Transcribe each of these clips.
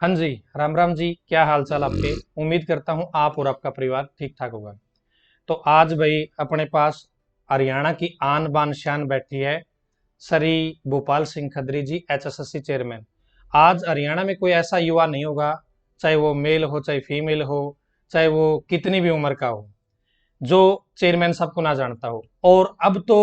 हाँ जी, राम राम जी। क्या हाल चाल आपके? उम्मीद करता हूँ आप और आपका परिवार ठीक ठाक होगा। तो आज भाई अपने पास हरियाणा की आन बान शान बैठी है, श्री भूपाल सिंह खत्री जी, एचएसएससी चेयरमैन। आज हरियाणा में कोई ऐसा युवा नहीं होगा, चाहे वो मेल हो चाहे फीमेल हो, चाहे वो कितनी भी उम्र का हो, जो चेयरमैन साहब को ना जानता हो। और अब तो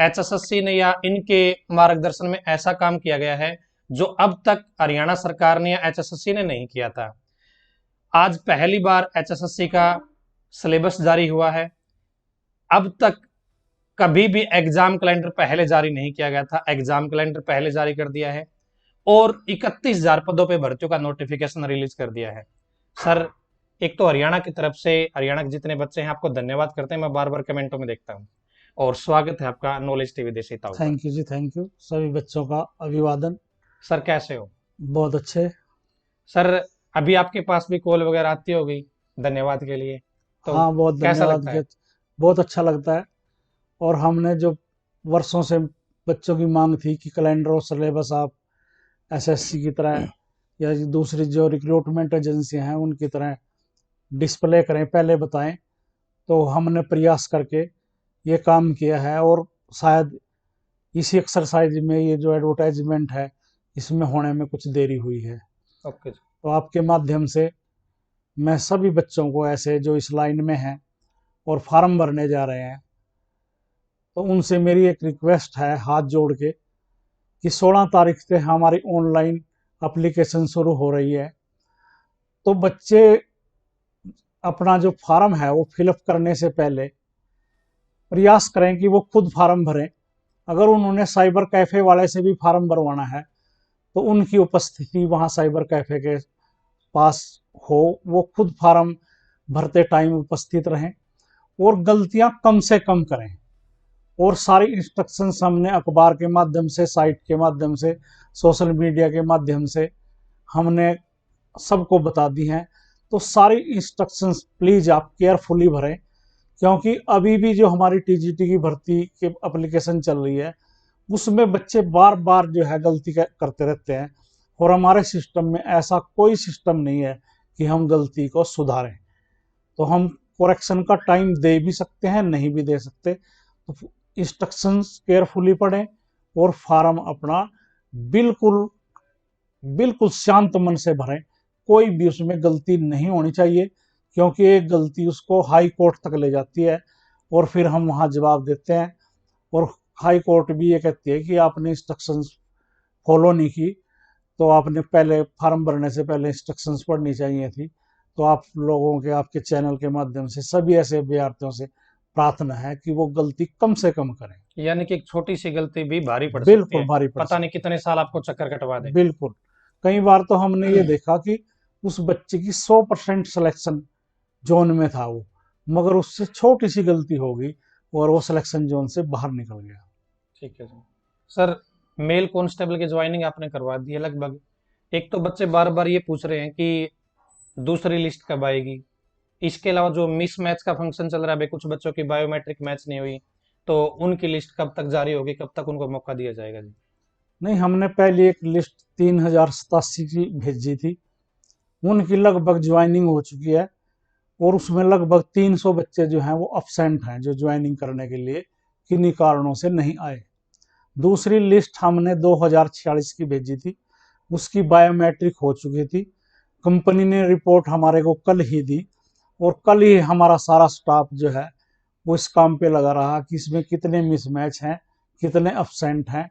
एचएसएससी ने या इनके मार्गदर्शन में ऐसा काम किया गया है जो अब तक हरियाणा सरकार ने या एचएसएससी ने नहीं किया था। आज पहली बार एचएसएससी का सिलेबस जारी हुआ है। अब तक कभी भी एग्जाम कैलेंडर पहले जारी नहीं किया गया था, एग्जाम कैलेंडर पहले जारी कर दिया है। और 31,000 पदों पे भर्तियों का नोटिफिकेशन रिलीज कर दिया है। सर, एक तो हरियाणा की तरफ से हरियाणा के जितने बच्चे हैं आपको धन्यवाद करते हैं, मैं बार बार कमेंटों में देखता हूँ। और स्वागत है आपका नॉलेज टीवी देसी ताऊ पर। थैंक यू जी, थैंक यू। सभी बच्चों का अभिवादन। सर कैसे हो? बहुत अच्छे। सर, अभी आपके पास भी कॉल वगैरह आती होगी धन्यवाद के लिए, तो हाँ, बहुत कैसा धन्यवाद लगता के। है? बहुत अच्छा लगता है। और हमने जो वर्षों से बच्चों की मांग थी कि कैलेंडर और सिलेबस आप एसएससी की तरह या दूसरी जो रिक्रूटमेंट एजेंसियां हैं उनकी तरह डिस्प्ले करें, पहले बताएं, तो हमने प्रयास करके ये काम किया है। और शायद इसी एक्सरसाइज में ये जो एडवर्टाइजमेंट है इसमें होने में कुछ देरी हुई है। ओके जी। तो आपके माध्यम से मैं सभी बच्चों को, ऐसे जो इस लाइन में हैं और फार्म भरने जा रहे हैं, तो उनसे मेरी एक रिक्वेस्ट है हाथ जोड़ के कि 16 तारीख से हमारी ऑनलाइन एप्लीकेशन शुरू हो रही है। तो बच्चे अपना जो फार्म है वो फिलअप करने से पहले प्रयास करें कि वो खुद फार्म भरें। अगर उन्होंने साइबर कैफे वाले से भी फार्म भरवाना है तो उनकी उपस्थिति वहाँ साइबर कैफे के पास हो, वो खुद फार्म भरते टाइम उपस्थित रहें और गलतियां कम से कम करें। और सारी इंस्ट्रक्शंस हमने अखबार के माध्यम से, साइट के माध्यम से, सोशल मीडिया के माध्यम से हमने सबको बता दी हैं। तो सारी इंस्ट्रक्शंस प्लीज आप केयरफुली भरें, क्योंकि अभी भी जो हमारी टीजीटी की भर्ती की एप्लीकेशन चल रही है उसमें बच्चे बार बार जो है गलती करते रहते हैं। और हमारे सिस्टम में ऐसा कोई सिस्टम नहीं है कि हम गलती को सुधारें। तो हम करेक्शन का टाइम दे भी सकते हैं, नहीं भी दे सकते। तो इंस्ट्रक्शंस केयरफुली पढ़ें और फॉर्म अपना बिल्कुल बिल्कुल शांत मन से भरें। कोई भी उसमें गलती नहीं होनी चाहिए, क्योंकि एक गलती उसको हाई कोर्ट तक ले जाती है और फिर हम वहाँ जवाब देते हैं। और हाई कोर्ट भी ये कहती है कि आपने इंस्ट्रक्शंस फॉलो नहीं की, तो आपने पहले फॉर्म भरने से पहले इंस्ट्रक्शंस पढ़नी चाहिए थी। तो आप लोगों के, आपके चैनल के माध्यम से सभी ऐसे अभ्यर्थियों से प्रार्थना है कि वो गलती कम से कम करें। यानी कि एक छोटी सी गलती भी भारी पड़ सकती बिल्कुल है। भारी पड़ पता नहीं सकती कितने साल आपको चक्कर कटवा दे। है। बिल्कुल। कई बार तो हमने ये देखा कि उस बच्चे की 100% सिलेक्शन जोन में था वो, मगर उससे छोटी सी गलती हो गई और वो सिलेक्शन जोन से बाहर निकल गया। ठीक है जी। सर, मेल कांस्टेबल की ज्वाइनिंग आपने करवा दी है लगभग। एक तो बच्चे बार बार ये पूछ रहे हैं कि दूसरी लिस्ट कब आएगी। इसके अलावा जो मिस मैच का फंक्शन चल रहा है, अभी कुछ बच्चों की बायोमेट्रिक मैच नहीं हुई, तो उनकी लिस्ट कब तक जारी होगी, कब तक उनको मौका दिया जाएगा जी? नहीं, हमने पहले एक लिस्ट 3087 की भेजी थी, उनकी लगभग ज्वाइनिंग हो चुकी है। और उसमें लगभग 300 बच्चे जो हैं वो अपसेंट हैं, जो ज्वाइनिंग करने के लिए किन्हीं कारणों से नहीं आए। दूसरी लिस्ट हमने 2046 की भेजी थी, उसकी बायोमेट्रिक हो चुकी थी। कंपनी ने रिपोर्ट हमारे को कल ही दी और कल ही हमारा सारा स्टाफ जो है वो इस काम पे लगा रहा कि इसमें कितने मिसमैच हैं, कितने अपसेंट हैं।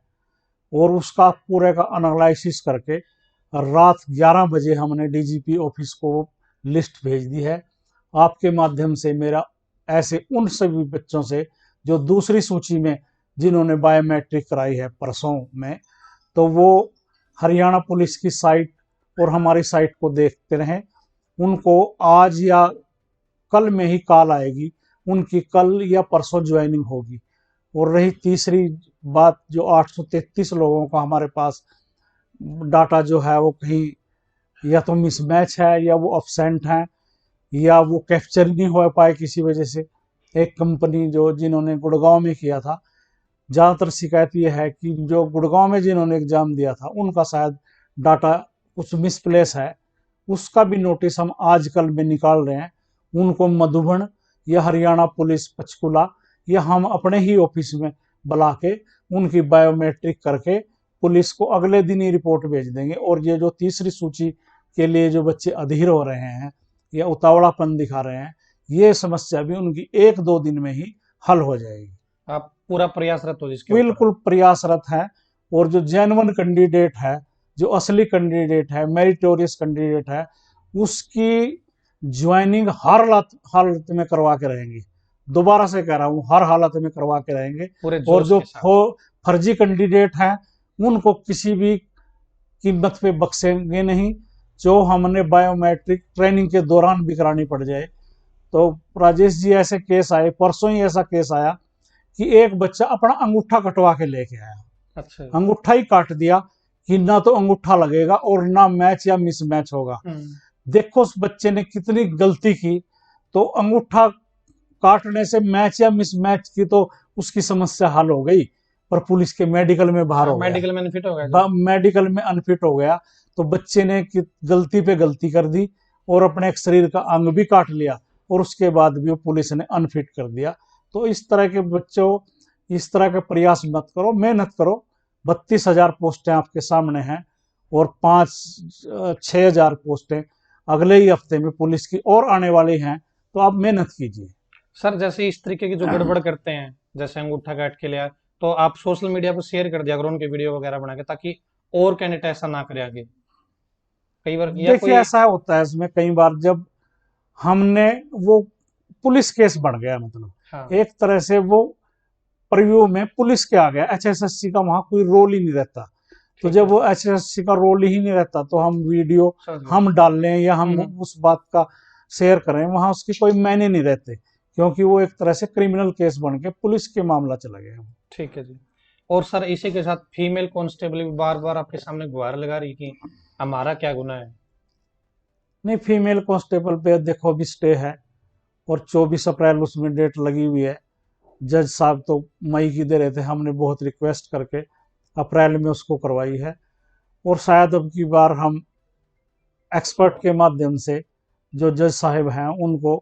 और उसका पूरे का एनालिसिस करके रात 11 बजे हमने डीजीपी ऑफिस को लिस्ट भेज दी है। आपके माध्यम से मेरा ऐसे उन सभी बच्चों से जो दूसरी सूची में, जिन्होंने बायोमेट्रिक कराई है परसों में, तो वो हरियाणा पुलिस की साइट और हमारी साइट को देखते रहें। उनको आज या कल में ही कॉल आएगी, उनकी कल या परसों ज्वाइनिंग होगी। और रही तीसरी बात, जो 833 लोगों का हमारे पास डाटा जो है वो कहीं या तो मिसमैच है या वो अपसेंट है या वो कैप्चर नहीं हो पाए किसी वजह से। एक कंपनी जो जिन्होंने गुड़गांव में किया था, ज़्यादातर शिकायत ये है कि जो गुड़गांव में जिन्होंने एग्जाम दिया था उनका शायद डाटा कुछ मिसप्लेस है, उसका भी नोटिस हम आजकल में निकाल रहे हैं। उनको मधुबन या हरियाणा पुलिस पंचकुला या हम अपने ही ऑफिस में बुला के उनकी बायोमेट्रिक करके पुलिस को अगले दिन ही रिपोर्ट भेज देंगे। और ये जो तीसरी सूची के लिए जो बच्चे अधीर हो रहे हैं या उतावलापन दिखा रहे हैं, ये समस्या भी उनकी 1-2 दिन में ही हल हो जाएगी। आप पूरा प्रयासरत हो जिसके ऊपर। बिल्कुल प्रयासरत है। और जो जेन्युइन कैंडिडेट है, जो असली कैंडिडेट है, मेरिटोरियस कैंडिडेट है, उसकी ज्वाइनिंग हर हालत में करवा के रहेंगे। दोबारा से कह रहा हूँ, हर हालत में करवा के रहेंगे। पूरे और जोश जो के साथ। फर्जी कैंडिडेट हैं उनको किसी भी कीमत पे बख्शेंगे नहीं। जो हमने बायोमेट्रिक ट्रेनिंग के दौरान भी करानी पड़ जाए। तो राजेश जी, ऐसे केस आए, परसों ही ऐसा केस आया कि एक बच्चा अपना अंगूठा कटवा के लेके आया। अच्छा। अंगूठा ही काट दिया कि ना तो अंगूठा लगेगा और ना मैच या मिसमैच होगा। देखो उस बच्चे ने कितनी गलती की। तो अंगूठा काटने से मैच या मिसमैच की तो उसकी समस्या हल हो गई, पर पुलिस के मेडिकल में बाहर हो गया, मेडिकल में अनफिट हो गया। मेडिकल में अनफिट हो गया। तो बच्चे ने गलती पे गलती कर दी और अपने एक शरीर का अंग भी काट लिया और उसके बाद भी वो पुलिस ने अनफिट कर दिया। तो इस तरह के बच्चों, इस तरह के प्रयास मत करो, मेहनत करो। 32,000 पोस्टें आपके सामने हैं और 5-6 हजार पोस्टें अगले ही हफ्ते में पुलिस की और आने वाली हैं। तो आप मेहनत कीजिए। सर जैसे इस तरीके की जो गड़बड़ करते हैं, जैसे अंगूठा काट के लिया, तो आप सोशल मीडिया पर शेयर कर दिया करो उनके वीडियो वगैरह बना के, ताकि और कैंडिडेट ऐसा ना करे आगे। कई बार या देखिए कोई। ऐसा होता है इसमें कई बार, जब हमने वो पुलिस केस बन गया, मतलब हाँ। एक तरह से वो प्रीव्यू में पुलिस के आ गया, एचएसएससी का वहां कोई रोल ही नहीं रहता। तो जब वो एचएसएससी का रोल ही नहीं रहता तो हम वीडियो हम डाल लें या हम उस बात का शेयर करें, वहां उसकी कोई मायने नहीं रहते, क्योंकि वो एक तरह से क्रिमिनल केस बन के पुलिस के मामला चला गया। ठीक है जी। और सर इसी के साथ फीमेल कांस्टेबल भी बार बार आपके सामने गुहार लगा रही कि हमारा क्या गुनाह है। नहीं, फीमेल कांस्टेबल पे देखो अभी स्टे है और 24 अप्रैल उसमें डेट लगी हुई है। जज साहब तो मई की दे रहे थे, हमने बहुत रिक्वेस्ट करके अप्रैल में उसको करवाई है। और शायद अब की बार हम एक्सपर्ट के माध्यम से जो जज साहब हैं उनको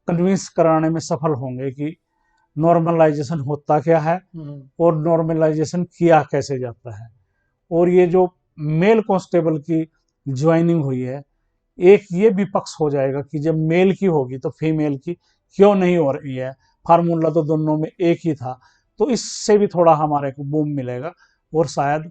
कन्विंस कराने में सफल होंगे कि नॉर्मलाइजेशन होता क्या है और नॉर्मलाइजेशन किया कैसे जाता है। और ये जो मेल कांस्टेबल की ज्वाइनिंग हुई है, एक ये भी पक्ष हो जाएगा कि जब मेल की होगी तो फीमेल की क्यों नहीं हो रही है। फार्मूला तो दोनों में एक ही था। तो इससे भी थोड़ा हमारे को बूम मिलेगा और शायद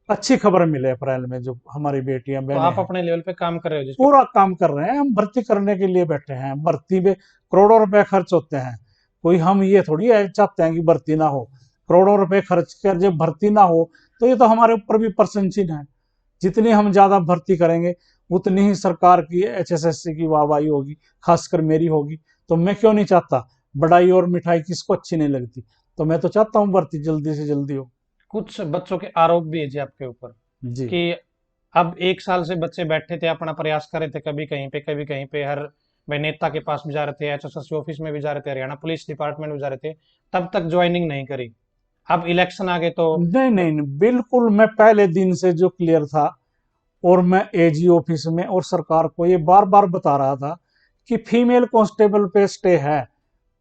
अच्छी खबर मिले अप्रैल में जो हमारी बेटियां तो बहनें आप हैं। अपने लेवल पे काम कर रहे हो जिस पूरा काम कर रहे हैं, हम भर्ती करने के लिए बैठे हैं। भर्ती में करोड़ों रुपए खर्च होते हैं, कोई हम ये थोड़ी चाहते हैं कि भर्ती ना हो। करोड़ों रुपए खर्च कर जब भर्ती ना हो तो ये तो हमारे ऊपर भी प्रश्न चिन्ह है। जितनी हम ज्यादा भर्ती करेंगे उतनी ही सरकार की एचएसएससी की वाहवाही होगी, खासकर मेरी होगी। तो मैं क्यों नहीं चाहता, बड़ाई और मिठाई किसको अच्छी नहीं लगती। तो मैं तो चाहता हूँ भर्ती जल्दी से जल्दी हो। कुछ बच्चों के आरोप भी है जी आपके ऊपर जी। कि अब 1 साल से बच्चे बैठे थे, अपना प्रयास कर रहे थे, कभी कहीं पे कभी कहीं पे, हर भाई नेता के पास भी जा रहे थे, एचएसएससी ऑफिस में भी जा रहे थे, हरियाणा पुलिस डिपार्टमेंट में जा रहे थे, तब तक ज्वाइनिंग नहीं करी। अब इलेक्शन आ गए तो। नहीं नहीं नहीं, बिल्कुल मैं पहले दिन से जो क्लियर था और मैं एजी ऑफिस में और सरकार को ये बार बार बता रहा था कि फीमेल कांस्टेबल पे स्टे है,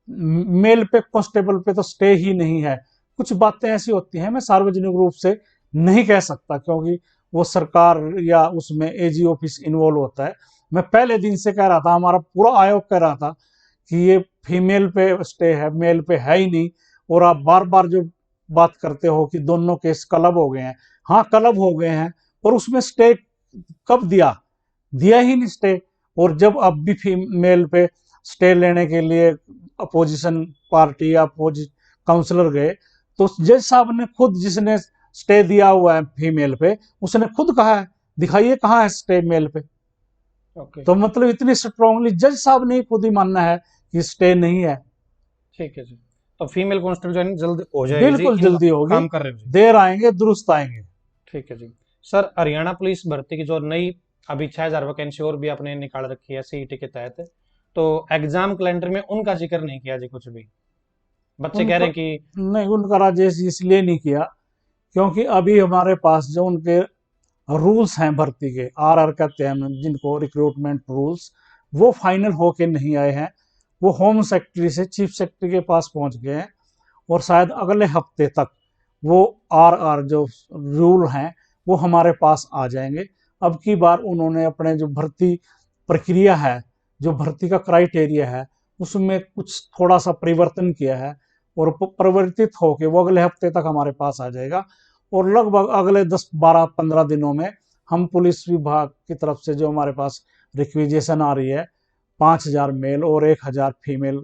मेल पे कांस्टेबल पे तो स्टे ही नहीं है। कुछ बातें ऐसी होती हैं मैं सार्वजनिक रूप से नहीं कह सकता क्योंकि वो सरकार या उसमें एजी ऑफिस इन्वॉल्व होता है। मैं पहले दिन से कह रहा था, हमारा पूरा आयोग कह रहा था कि ये फीमेल पे स्टे है, मेल पे है ही नहीं। और आप बार बार जो बात करते हो कि दोनों केस क्लब हो गए हैं, हाँ क्लब हो गए हैं, पर उसमें स्टे कब दिया, दिया ही नहीं स्टे। और जब अब भी फीमेल पे स्टे लेने के लिए अपोजिशन पार्टी या काउंसलर गए तो जज साहब ने खुद, जिसने स्टे दिया हुआ है फीमेल पे, उसने खुद कहा है दिखाइए कहाँ है स्टे मेल पे। तो मतलब इतनी स्ट्रांगली जज साहब ने खुद ही मानना है कि स्टे नहीं है। ठीक है जी। तो फीमेल कांस्टेबल ज्वाइनिंग जल्द हो जाएगी जी, बिल्कुल जल्दी होगी, काम कर रहे हो जी। देर आएंगे दुरुस्त आएंगे। ठीक है जी। सर हरियाणा पुलिस भर्ती की जो नई अभी 6,000 वैकेंसी और भी आपने निकाल रखी है सीईटी के तहत, तो एग्जाम कैलेंडर में उनका जिक्र नहीं किया जी कुछ भी। बच्चे कह रहे हैं कि नहीं, उनका राजेश इसलिए नहीं किया क्योंकि अभी हमारे पास जो उनके रूल्स हैं भर्ती के, आरआर कहते हैं हम जिनको, रिक्रूटमेंट रूल्स, वो फाइनल होके नहीं आए हैं। वो होम सेक्रेटरी से चीफ सेक्रेटरी के पास पहुंच गए हैं और शायद अगले हफ्ते तक वो आरआर जो रूल हैं वो हमारे पास आ जाएंगे। अब की बार उन्होंने अपने जो भर्ती प्रक्रिया है, जो भर्ती का क्राइटेरिया है, उसमें कुछ थोड़ा सा परिवर्तन किया है और परिवर्तित होके वो अगले हफ्ते तक हमारे पास आ जाएगा। और लगभग अगले 10 12 15 दिनों में हम पुलिस विभाग की तरफ से जो हमारे पास रिक्विजिशन आ रही है 5,000 मेल और 1,000 फीमेल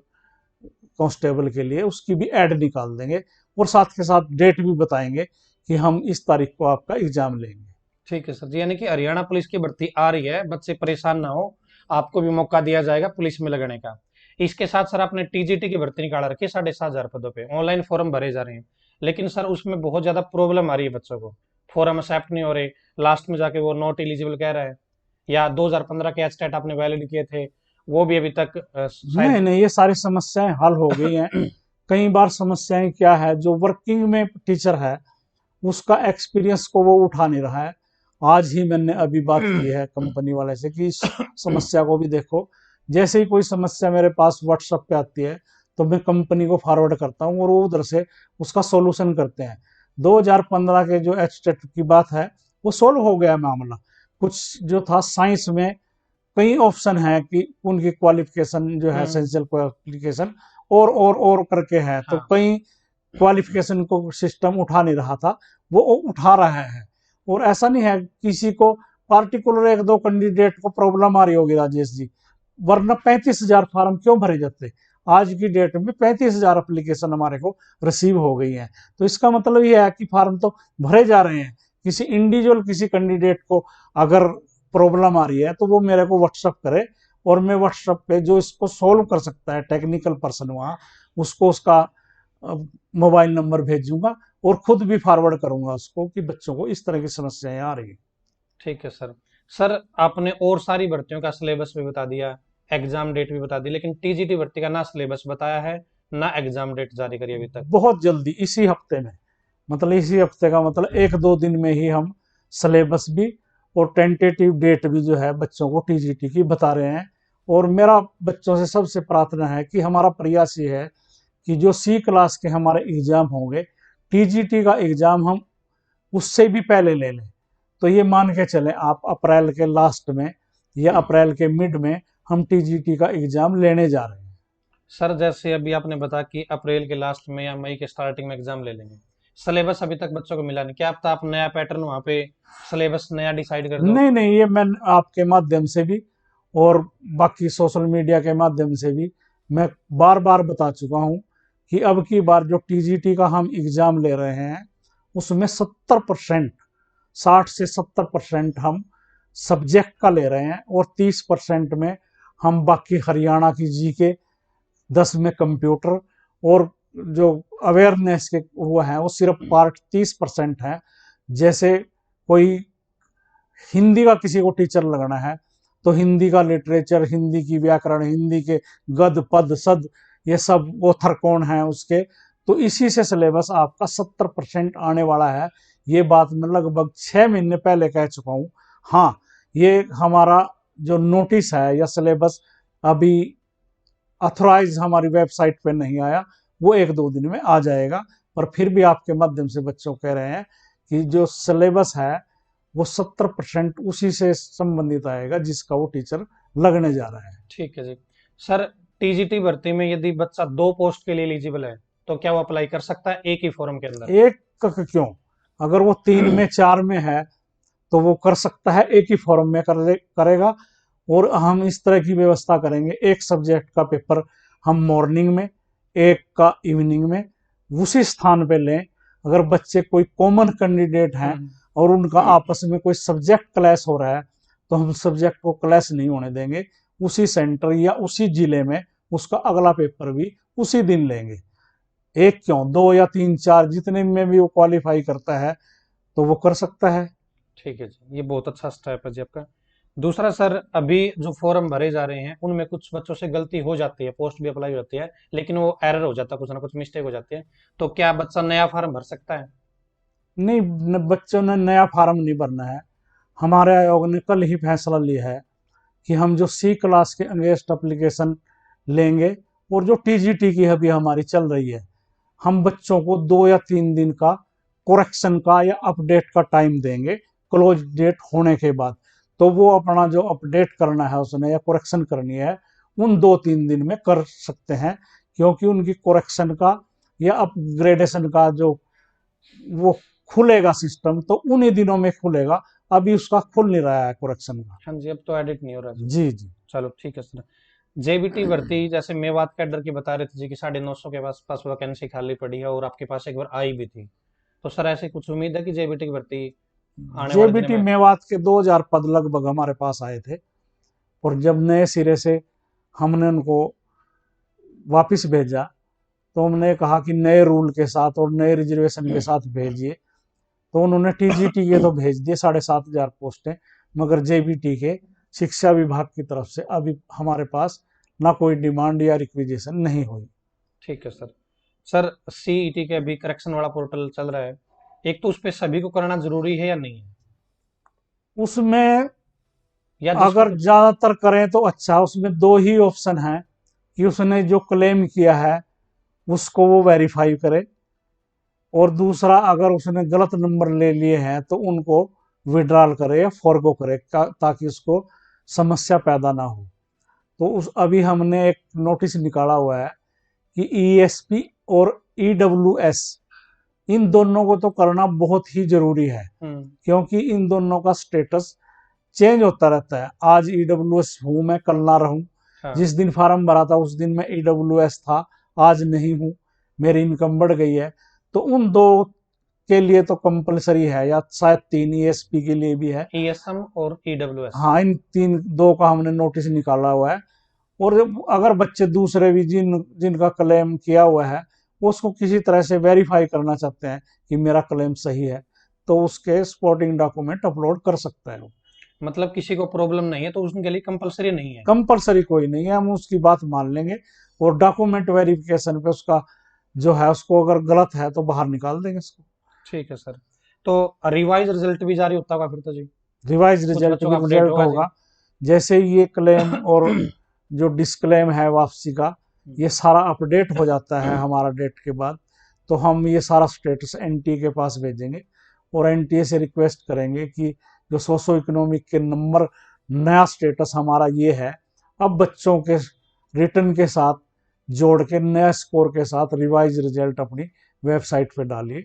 कांस्टेबल के लिए, उसकी भी ऐड निकाल देंगे और साथ के साथ डेट भी बताएंगे कि हम इस तारीख को आपका एग्जाम लेंगे। ठीक है सर जी, यानी कि हरियाणा पुलिस की भर्ती आ रही है, बच्चे परेशान ना हो, आपको भी मौका दिया जाएगा पुलिस में लगने का। इसके साथ सर आपने टीजीटी की भर्ती निकाल रखी है 7,500 पदों पे, ऑनलाइन फॉर्म भरे जा रहे हैं, लेकिन सर उसमें बहुत ज्यादा प्रॉब्लम आ रही है बच्चों को, फॉर्म एक्सेप्ट नहीं हो रहे, लास्ट में जाके वो नॉट एलिजिबल कह रहा है, या 2015 के एचटेट आपने वैलिड किए थे वो भी अभी तक नहीं शायद। नहीं, ये सारी समस्याएं हल हो गई हैं। कई बार समस्याएं क्या है, जो वर्किंग में टीचर है उसका एक्सपीरियंस को वो उठा नहीं रहा है। आज ही मैंने अभी बात की है कंपनी वाले से कि इस समस्या को भी देखो। जैसे ही कोई समस्या मेरे पास व्हाट्सएप पे आती है तो मैं कंपनी को फॉरवर्ड करता हूँ और वो उधर से उसका सॉल्यूशन करते हैं। 2015 के जो एचटेट की बात है वो सोल्व हो गया मामला। कुछ जो था साइंस में कई ऑप्शन है कि उनकी क्वालिफिकेशन जो है, हम्म। एसेंशियल क्वालिफिकेशन और करके है, तो हाँ। कई क्वालिफिकेशन को सिस्टम उठा नहीं रहा था, वो उठा रहा है। और ऐसा नहीं है किसी को पार्टिकुलर एक दो कैंडिडेट को प्रॉब्लम आ रही होगी राजेश जी, वरना 35,000 फार्म क्यों भरे जाते। आज की डेट में 35,000 एप्लीकेशन हमारे को रिसीव हो गई है। तो इसका मतलब ये है कि फार्म तो भरे जा रहे हैं। किसी इंडिविजुअल किसी कैंडिडेट को अगर प्रॉब्लम आ रही है तो वो मेरे को व्हाट्सअप करे और मैं व्हाट्सएप पे जो इसको सोल्व कर सकता है टेक्निकल पर्सन वहाँ, उसको उसका मोबाइल नंबर भेजूंगा और खुद भी फॉरवर्ड करूंगा उसको कि बच्चों को इस तरह की समस्याएं आ रही हैं। ठीक है सर। सर आपने और सारी भर्तियों का सिलेबस भी बता दिया, एग्जाम डेट भी बता दी, लेकिन टीजीटी भर्ती का ना सिलेबस बताया है, ना एग्जाम डेट जारी करी अभी तक। बहुत जल्दी इसी हफ्ते में, मतलब इसी हफ्ते का मतलब 1 2 दिन में ही हम सिलेबस भी और टेंटेटिव डेट भी जो है बच्चों को टीजीटी की बता रहे हैं। और मेरा बच्चों से सबसे प्रार्थना है कि हमारा प्रयास ये है कि जो सी क्लास के हमारे एग्जाम होंगे, टीजीटी का एग्जाम हम उससे भी पहले ले लें। तो ये मान के चलें आप अप्रैल के लास्ट में या अप्रैल के मिड में हम टीजीटी का एग्जाम लेने जा रहे हैं। सर जैसे अभी आपने बताया कि अप्रैल के लास्ट में या मई के स्टार्टिंग में एग्जाम ले लेंगे, सिलेबस अभी तक बच्चों को मिला नहीं, क्या पता आप नया पैटर्न वहाँ पे सिलेबस नया डिसाइड कर दो। नहीं नहीं, ये मैं आपके माध्यम से भी और बाकी सोशल मीडिया के माध्यम से भी मैं बार बार बता चुका हूँ कि अब की बार जो टीजीटी का हम एग्जाम ले रहे हैं उसमें 70%, 60 से 70% हम सब्जेक्ट का ले रहे हैं और 30% में हम बाकी हरियाणा की जीके, 10 में कंप्यूटर और जो अवेयरनेस के वो है वो सिर्फ पार्ट 30% है। जैसे कोई हिंदी का किसी को टीचर लगना है तो हिंदी का लिटरेचर, हिंदी की व्याकरण, हिंदी के गद पद सद, ये सब ऑथर कौन है उसके, तो इसी से सिलेबस आपका 70% आने वाला है। ये बात मैं लगभग 6 महीने पहले कह चुका हूँ। हाँ, ये हमारा जो नोटिस है या सिलेबस अभी अथोराइज हमारी वेबसाइट पे नहीं आया, वो 1 2 दिन में आ जाएगा। पर फिर भी आपके माध्यम से बच्चों कह रहे हैं कि जो सिलेबस है वो 70% उसी से संबंधित आएगा जिसका वो टीचर लगने जा रहा है। ठीक है जी। सर टीजीटी भर्ती में यदि बच्चा 2 पोस्ट के लिए एलिजिबल है, तो क्या वो अप्लाई कर सकता है एक ही फॉर्म के अंदर? एक क्यों, अगर वो 3 में 4 में है तो वो कर सकता है, एक ही फॉर्म में करेगा। और हम इस तरह की व्यवस्था करेंगे, एक सब्जेक्ट का पेपर हम मॉर्निंग में, एक का इवनिंग में उसी स्थान पे लें। अगर बच्चे कोई कॉमन कैंडिडेट हैं हम्म। और उनका आपस में कोई सब्जेक्ट क्लैश हो रहा है तो हम सब्जेक्ट को क्लैश नहीं होने देंगे, उसी सेंटर या उसी जिले में उसका अगला पेपर भी उसी दिन लेंगे। एक क्यों, 2 या 3 4 जितने में भी वो क्वालिफाई करता है तो वो कर सकता है। ठीक है जी, ये बहुत अच्छा स्टेप है जी आपका। दूसरा सर, अभी जो फॉर्म भरे जा रहे हैं उनमें कुछ बच्चों से गलती हो जाती है, पोस्ट भी अप्लाई हो जाती है, लेकिन वो एरर हो जाता है, कुछ ना कुछ मिस्टेक हो जाती है, तो क्या बच्चा नया फॉर्म भर सकता है? नहीं, बच्चों ने नया फार्म नहीं भरना है। हमारे आयोग ने कल ही फैसला लिया है कि हम जो सी क्लास के अंगेस्ट एप्लीकेशन लेंगे और जो टीजीटी की अभी हमारी चल रही है, हम बच्चों को 2 या 3 दिन का कोरेक्शन का या अपडेट का टाइम देंगे क्लोज डेट होने के बाद। तो वो अपना जो अपडेट करना है उसने या कोरेक्शन करनी है उन 2-3 दिन में कर सकते हैं, क्योंकि उनकी कोरेक्शन का या अपग्रेडेशन का जो वो खुलेगा सिस्टम तो उन्हीं दिनों में खुलेगा। अभी उसका खुल नहीं रहा है कोरेक्शन का। हाँ जी, अब तो एडिट नहीं हो रहा जी। जी जी। चलो ठीक है सर। जेबीटी भर्ती जैसे मेवात कैडर की बता रहे थे जी कि 950 के पास वैकेंसी खाली पड़ी है, और आपके पास एक बार आई भी थी। तो सर ऐसी कुछ उम्मीद है कि जेबीटी की भर्ती आने वाले दिनों जेबीटी में? मेवात के 2000 पद लगभग हमारे पास आए थे, और जब नए सिरे से हमने उनको वापस भेजा तो हमने कहा कि नए रूल के साथ और नए रिजर्वेशन के साथ भेजिए। तो उन्होंने टीजीटी के तो भेज दिए 7500 पोस्टें, मगर जेबीटी के शिक्षा विभाग की तरफ से अभी हमारे पास ना कोई डिमांड या रिक्विजिशन नहीं हुई। ठीक है सर। सर सीईटी के अभी करेक्शन वाला पोर्टल चल रहा है, एक तो उस पे सभी को करना जरूरी है या नहीं है, उसमें या जिसको अगर कुछ? ज्यादातर करें तो अच्छा, उसमें दो ही ऑप्शन है कि उसने जो क्लेम किया है उसको वो वेरीफाई करे, और दूसरा अगर उसने गलत नंबर ले लिए हैं तो उनको विड्रॉल करे या फॉरगो करे ताकि उसको समस्या पैदा ना हो। तो उस अभी हमने एक नोटिस निकाला हुआ है कि ईएसपी और ईडब्ल्यूएस इन दोनों को तो करना बहुत ही जरूरी है, क्योंकि इन दोनों का स्टेटस चेंज होता रहता है। आज ईडब्ल्यूएस हूं मैं, कल ना रहूं। हाँ। जिस दिन फार्म भरा था उस दिन मैं ईडब्ल्यूएस था, आज नहीं हूं, मेरी इनकम बढ़ गई है। तो उन दो के लिए तो कंपलसरी है, या शायद तीन ईएसपी के लिए भी है। ईएसएम और ईडब्ल्यूएस। हाँ, इन तीन दो का हमने नोटिस निकाला हुआ है। और अगर बच्चे दूसरे भी जिनका क्लेम किया हुआ है वो उसको किसी तरह से वेरीफाई करना चाहते हैं कि मेरा क्लेम सही है, तो उसके सपोर्टिंग डॉक्यूमेंट अपलोड कर सकता है वो। मतलब किसी को प्रॉब्लम नहीं है तो उसके लिए कंपलसरी नहीं है? कंपलसरी कोई नहीं है, हम उसकी बात मान लेंगे, और डॉक्यूमेंट वेरिफिकेशन पे उसका जो है उसको अगर गलत है तो बाहर निकाल देंगे उसको। ठीक है सर। तो रिवाइज रिजल्ट भी जारी होता होगा फिर तो जी? रिवाइज कुछ रिजल्ट बच्चों भी का अपडेट रिजल्ट होगा जी? होगा। जैसे ये क्लेम और जो डिस्क्लेम है वापसी का, ये सारा अपडेट हो जाता है हमारा डेट के बाद, तो हम ये सारा स्टेटस एनटीए के पास भेजेंगे, और एनटीए से रिक्वेस्ट करेंगे कि जो सोशो इकोनॉमिक के नंबर नया स्टेटस हमारा ये है, अब बच्चों के रिटर्न के साथ जोड़ के नया स्कोर के साथ रिवाइज रिजल्ट अपनी वेबसाइट पे डालिए,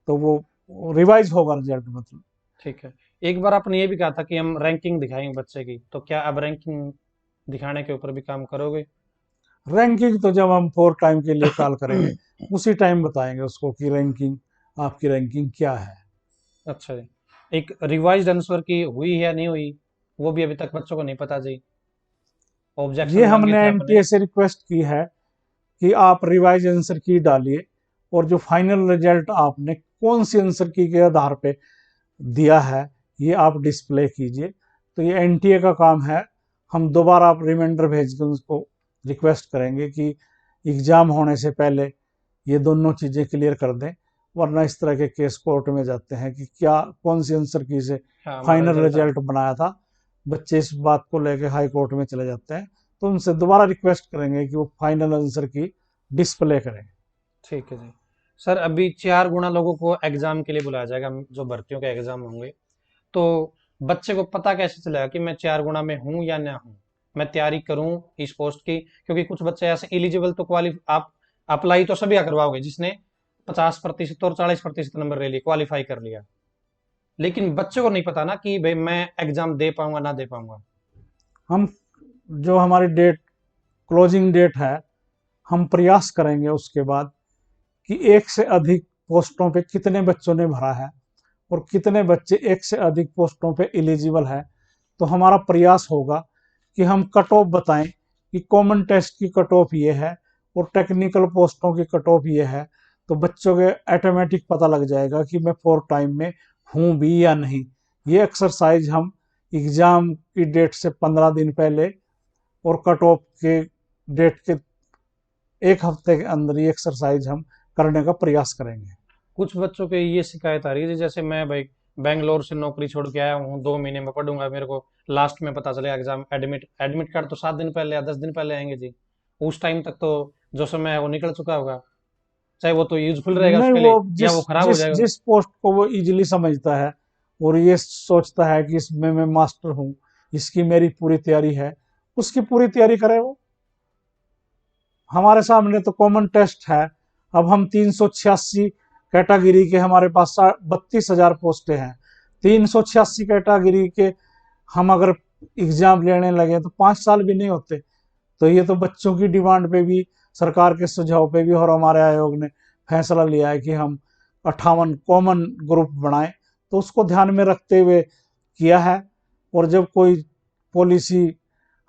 तो वो रिवाइज होगा रिजल्ट मतलब। ठीक है। एक बार आपने ये भी कहा था कि हम रैंकिंग दिखाएंगे बच्चे की, तो क्या अब रैंकिंग दिखाने के ऊपर भी काम करोगे? रैंकिंग तो जब हम 4 टाइम के लिए कॉल करेंगे उसी टाइम बताएंगे उसको कि रैंकिंग, आपकी रैंकिंग क्या है। अच्छा जी। एक रिवाइज्ड आंसर की हुई है या नहीं हुई, वो भी अभी तक बच्चों को नहीं पता जी। ऑब्जेक्शन ये मांगे हमने थे आपने। एनटीए से रिक्वेस्ट की है कि आप रिवाइज आंसर की डालिए, और जो फाइनल रिजल्ट आपने कौन सी आंसर की के आधार पे दिया है ये आप डिस्प्ले कीजिए। तो ये एनटीए का काम है। हम दोबारा आप रिमाइंडर भेज के उसको रिक्वेस्ट करेंगे कि एग्जाम होने से पहले ये दोनों चीज़ें क्लियर कर दें, वरना इस तरह के केस कोर्ट में जाते हैं कि क्या कौन सी आंसर की से हाँ, हमारा फाइनल रिजल्ट आया। रिजल्ट बनाया था। बच्चे इस बात को लेकर हाई कोर्ट में चले जाते हैं, तो उनसे दोबारा रिक्वेस्ट करेंगे कि वो फाइनल आंसर की डिस्प्ले करें। ठीक है जी। सर अभी 4 गुना लोगों को एग्जाम के लिए बुलाया जाएगा, जो भर्तियों के एग्जाम होंगे। तो बच्चे को पता कैसे चलेगा कि मैं 4 गुना में हूँ या ना हूँ? मैं तैयारी करूँ इस पोस्ट की, क्योंकि कुछ बच्चे ऐसे एलिजिबल तो आप अप्लाई तो सभी करवाओगे जिसने 50% और 40% नंबर ले लिए, क्वालिफाई कर लिया। लेकिन बच्चे को नहीं पता ना कि भाई मैं एग्जाम दे पाऊंगा ना दे पाऊंगा। हम जो हमारी डेट क्लोजिंग डेट है, हम प्रयास करेंगे उसके बाद कि एक से अधिक पोस्टों पे कितने बच्चों ने भरा है और कितने बच्चे एक से अधिक पोस्टों पे एलिजिबल है। तो हमारा प्रयास होगा कि हम कट ऑफ बताएं कि कॉमन टेस्ट की कट ऑफ ये है और टेक्निकल पोस्टों की कट ऑफ ये है, तो बच्चों के ऑटोमेटिक पता लग जाएगा कि मैं 4 टाइम में हूँ भी या नहीं। ये एक्सरसाइज हम एग्ज़ाम की डेट से 15 दिन पहले और कट ऑफ के डेट के 1 हफ्ते के अंदर ये एक्सरसाइज हम करने का प्रयास करेंगे। कुछ बच्चों के ये शिकायत आ रही है जैसे मैं भाई बेंगलोर से नौकरी छोड़ के आया हूँ, 2 महीने में पढ़ूंगा, मेरे को लास्ट में पता चलेगा एग्जाम, एडमिट कार्ड तो 7 दिन पहले या 10 दिन पहले आएंगे जी। उस टाइम तक तो जो समय है वो निकल चुका होगा, चाहे वो तो यूजफुल रहेगा नहीं, उसके वो लिए या जिस वो खराब हो जिस जाएगा। जिस पोस्ट को वो इजीली समझता है और ये सोचता है कि इसमें मैं मास्टर हूँ, इसकी मेरी पूरी तैयारी है, उसकी पूरी तैयारी करे वो। हमारे सामने तो कॉमन टेस्ट है। अब हम 386 कैटेगरी के, हमारे पास 32,000 पोस्टें हैं। 386 कैटेगरी के हम अगर एग्जाम लेने लगे तो 5 साल भी नहीं होते। तो ये तो बच्चों की डिमांड पे भी, सरकार के सुझाव पे भी और हमारे आयोग ने फैसला लिया है कि हम 58 कॉमन ग्रुप बनाएं, तो उसको ध्यान में रखते हुए किया है। और जब कोई पॉलिसी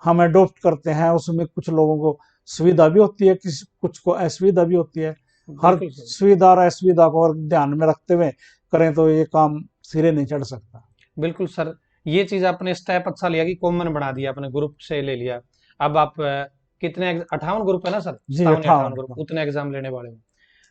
हम अडोप्ट करते हैं उसमें कुछ लोगों को सुविधा भी होती है, किसी कुछ को असुविधा भी होती है। हर बिल्कुल सर। सुविधा और असुविधा को और ध्यान में रखते हुए करें तो ये काम सिरे नहीं चढ़ सकता। बिल्कुल सर, ये चीज आपने स्टेप अच्छा लिया कि कॉमन बना दिया, अपने ग्रुप से ले लिया। अब आप कितने 58 ग्रुप है ना सर, जी, 57 या 58 58 ग्रुप का। उतने एग्जाम लेने वाले हैं।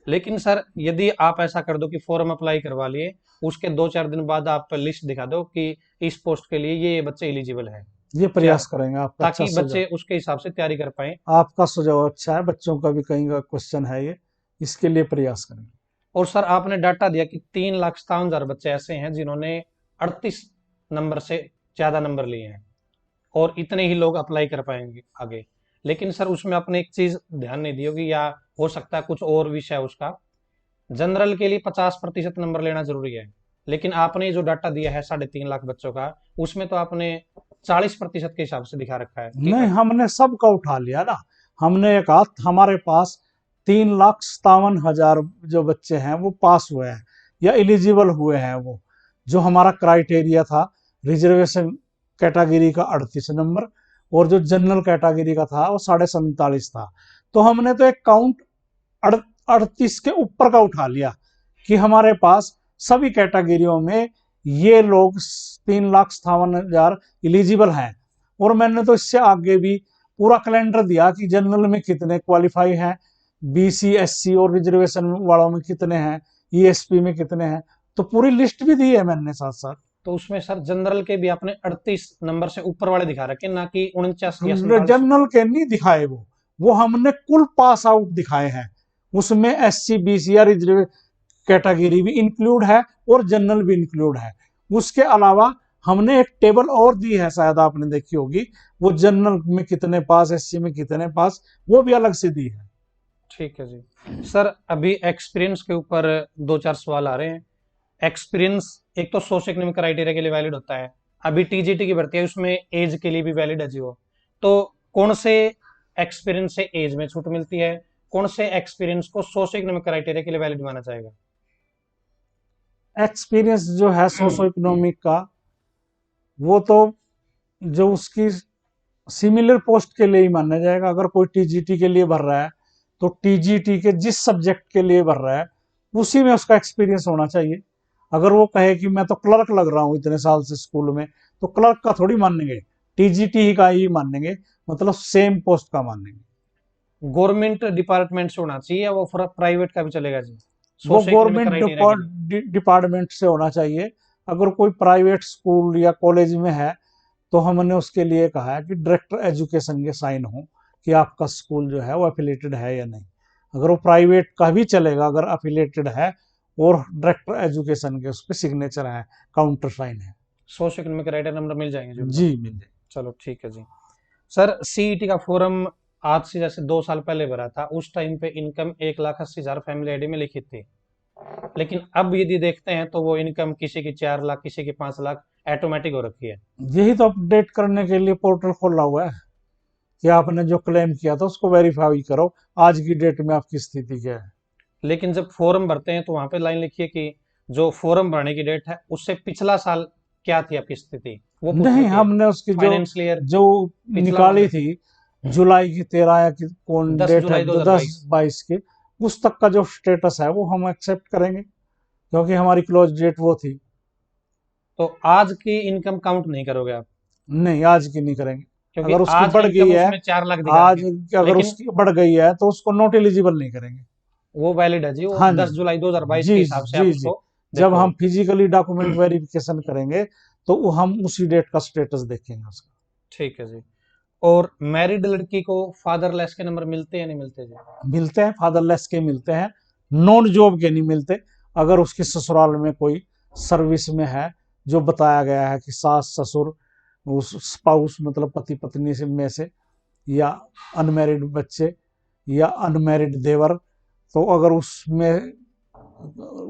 लेकिन सर यदि आप ऐसा कर दो कि फॉर्म अप्लाई करवा लिए, उसके 2-4 दिन बाद आप लिस्ट दिखा दो कि इस पोस्ट के लिए ये बच्चे एलिजिबल है, ये क्या, प्रयास करेंगे, आपका अच्छा ताकि सुझाव। बच्चे उसके हिसाब से तैयारी कर पाए। आपका सुझाव अच्छा है, बच्चों का भी कहीं का क्वेश्चन है ये, इसके लिए प्रयास करेंगे। और सर आपने डाटा दिया कि 3,57,000 बच्चे ऐसे हैं जिन्होंने 38 नंबर से ज्यादा नंबर लिए हैं, और इतने ही लोग अप्लाई कर पाएंगे आगे। लेकिन सर उसमें आपने एक चीज ध्यान नहीं दी होगी, या हो सकता है कुछ और विषय है उसका। जनरल के लिए 50% नंबर लेना जरूरी है, लेकिन आपने जो डाटा दिया है 3.5 लाख बच्चों का, उसमें तो आपने 40% के हिसाब से दिखा रखा है कि नहीं, हमने सबका उठा लिया ना। हमने एक कहा हमारे पास 3,57,000 जो बच्चे हैं वो पास हुए हैं या एलिजिबल हुए हैं। वो जो हमारा क्राइटेरिया था, रिजर्वेशन कैटेगरी का 38 नंबर, और जो जनरल कैटेगरी का था वो 47.5 था। तो हमने तो एक काउंट 38 के ऊपर का उठा लिया कि हमारे पास सभी कैटेगरियों में ये लोग 3,57,000 एलिजिबल हैं। और मैंने तो इससे आगे भी पूरा कैलेंडर दिया कि जनरल में कितने क्वालिफाई हैं, बीसी एससी और रिजर्वेशन वालों में कितने हैं, ईएसपी में कितने हैं। तो पूरी लिस्ट भी दी है मैंने साथ साथ। तो उसमें सर जनरल के भी आपने 38 नंबर से ऊपर वाले दिखा रखे, ना कि 49 या 47। जनरल के नहीं दिखाए, वो हमने कुल पास आउट दिखाए हैं। उसमें एससी बीसी या रिजर्व कैटेगरी भी इंक्लूड है और जनरल भी इंक्लूड है। उसके अलावा हमने एक टेबल और दी है, शायद आपने देखी होगी, वो जनरल में कितने पास, एससी में कितने पास, वो भी अलग से दी है। ठीक है जी। सर अभी एक्सपीरियंस के ऊपर 2-4 सवाल आ रहे हैं। एक्सपीरियंस एक तो सोशो इकोनॉमिक क्राइटेरिया के लिए वैलिड होता है, अभी टीजीटी की भर्ती है उसमें एज के लिए भी वैलिड है जी वो। तो कौन से एक्सपीरियंस से एज में छूट मिलती है, कौन से एक्सपीरियंस को सोशो इकोनॉमिक क्राइटेरिया के लिए वैलिड माना जाएगा? एक्सपीरियंस जो है सोशो इकोनॉमिक का, वो तो जो उसकी सिमिलर पोस्ट के लिए ही माना जाएगा। अगर कोई टीजीटी के लिए भर रहा है तो टीजीटी के जिस सब्जेक्ट के लिए भर रहा है उसी में उसका एक्सपीरियंस होना चाहिए। अगर वो कहे कि मैं तो क्लर्क लग रहा हूँ इतने साल से स्कूल में, तो क्लर्क का थोड़ी मानेंगे, टीजीटी ही का ही मानेंगे, मतलब सेम पोस्ट का मानेंगे। गवर्नमेंट डिपार्टमेंट से होना चाहिए या वो प्राइवेट का भी चलेगा जी, वो सोशो इकोनॉमिक गवर्नमेंट क्राइटेरिया के लिए? डिपार्टमेंट से होना चाहिए। अगर कोई प्राइवेट स्कूल या कॉलेज में है तो हमने उसके लिए कहा है कि डायरेक्टर एजुकेशन के साइन हो कि आपका स्कूल जो है वो एफिलेटेड है या नहीं। अगर वो प्राइवेट का भी चलेगा, अगर एफिलेटेड है और डायरेक्टर एजुकेशन के उस पर सिग्नेचर है, काउंटर साइन है। सोशो इकोनॉमिक क्राइटेरिया नंबर मिल जाएंगे जी जी, उनको? मिल जाए। चलो ठीक है जी। सर सीईटी का फॉर्म आज से जैसे 2 साल पहले भरा था, उस टाइम पे इनकम 1,80,000 फैमिली आईडी में लिखी थी। लेकिन अब यदि देखते हैं तो वो इनकम किसी की 4 लाख, किसी की 5 लाख ऑटोमेटिक हो रखी है। यही तो अपडेट करने के लिए पोर्टल खोला हुआ है कि आपने जो क्लेम किया था उसको वेरीफाई करो, आज की डेट में आपकी स्थिति क्या है। लेकिन जब फॉर्म भरते हैं तो वहां पे लाइन लिखी है कि जो फॉर्म भरने की डेट है उससे पिछला साल क्या थी आपकी स्थिति, वो पूछ नहीं, रखी है। हमने उसकी जो फाइनेंशियल ईयर जो पिछला निकाली वाला, थी जुलाई की 13 या की कौन दस डेट है, जुलाई दो हजार 10 बाईस 22 के, उस तक का जो स्टेटस है वो हम एक्सेप्ट करेंगे, क्योंकि हमारी क्लोज डेट वो थी। तो आज की इनकम काउंट नहीं करोगे आप? नहीं, आज की नहीं करेंगे। क्योंकि अगर उसकी आज की बढ़ गई इनकम है, उसमें 4 लाख दिखा रखे आज हैं। अगर लेकिन उसकी बढ़ गई है तो उसको नॉट एलिजिबल नहीं करेंगे। वो वैलिड है जी, वो हाँ जी, 10 जुलाई 2022 के जी हिसाब से आप जी जी, उसको जब देखो हम फिजिकली डॉक्यूमेंट वेरिफिकेशन करेंगे तो हम उसी डेट का स्टेटस देखेंगे उसका। ठीक है जी। और मैरिड लड़की को फादरलेस के नंबर मिलते हैं या नहीं मिलते जी? मिलते हैं, फादरलेस के मिलते हैं, नॉन जॉब के नहीं मिलते। अगर उसके ससुराल में कोई सर्विस में है, जो बताया गया है कि सास ससुर, उस स्पाउस मतलब पति पत्नी से में से, या अनमैरिड बच्चे, या अनमैरिड देवर, तो अगर उसमें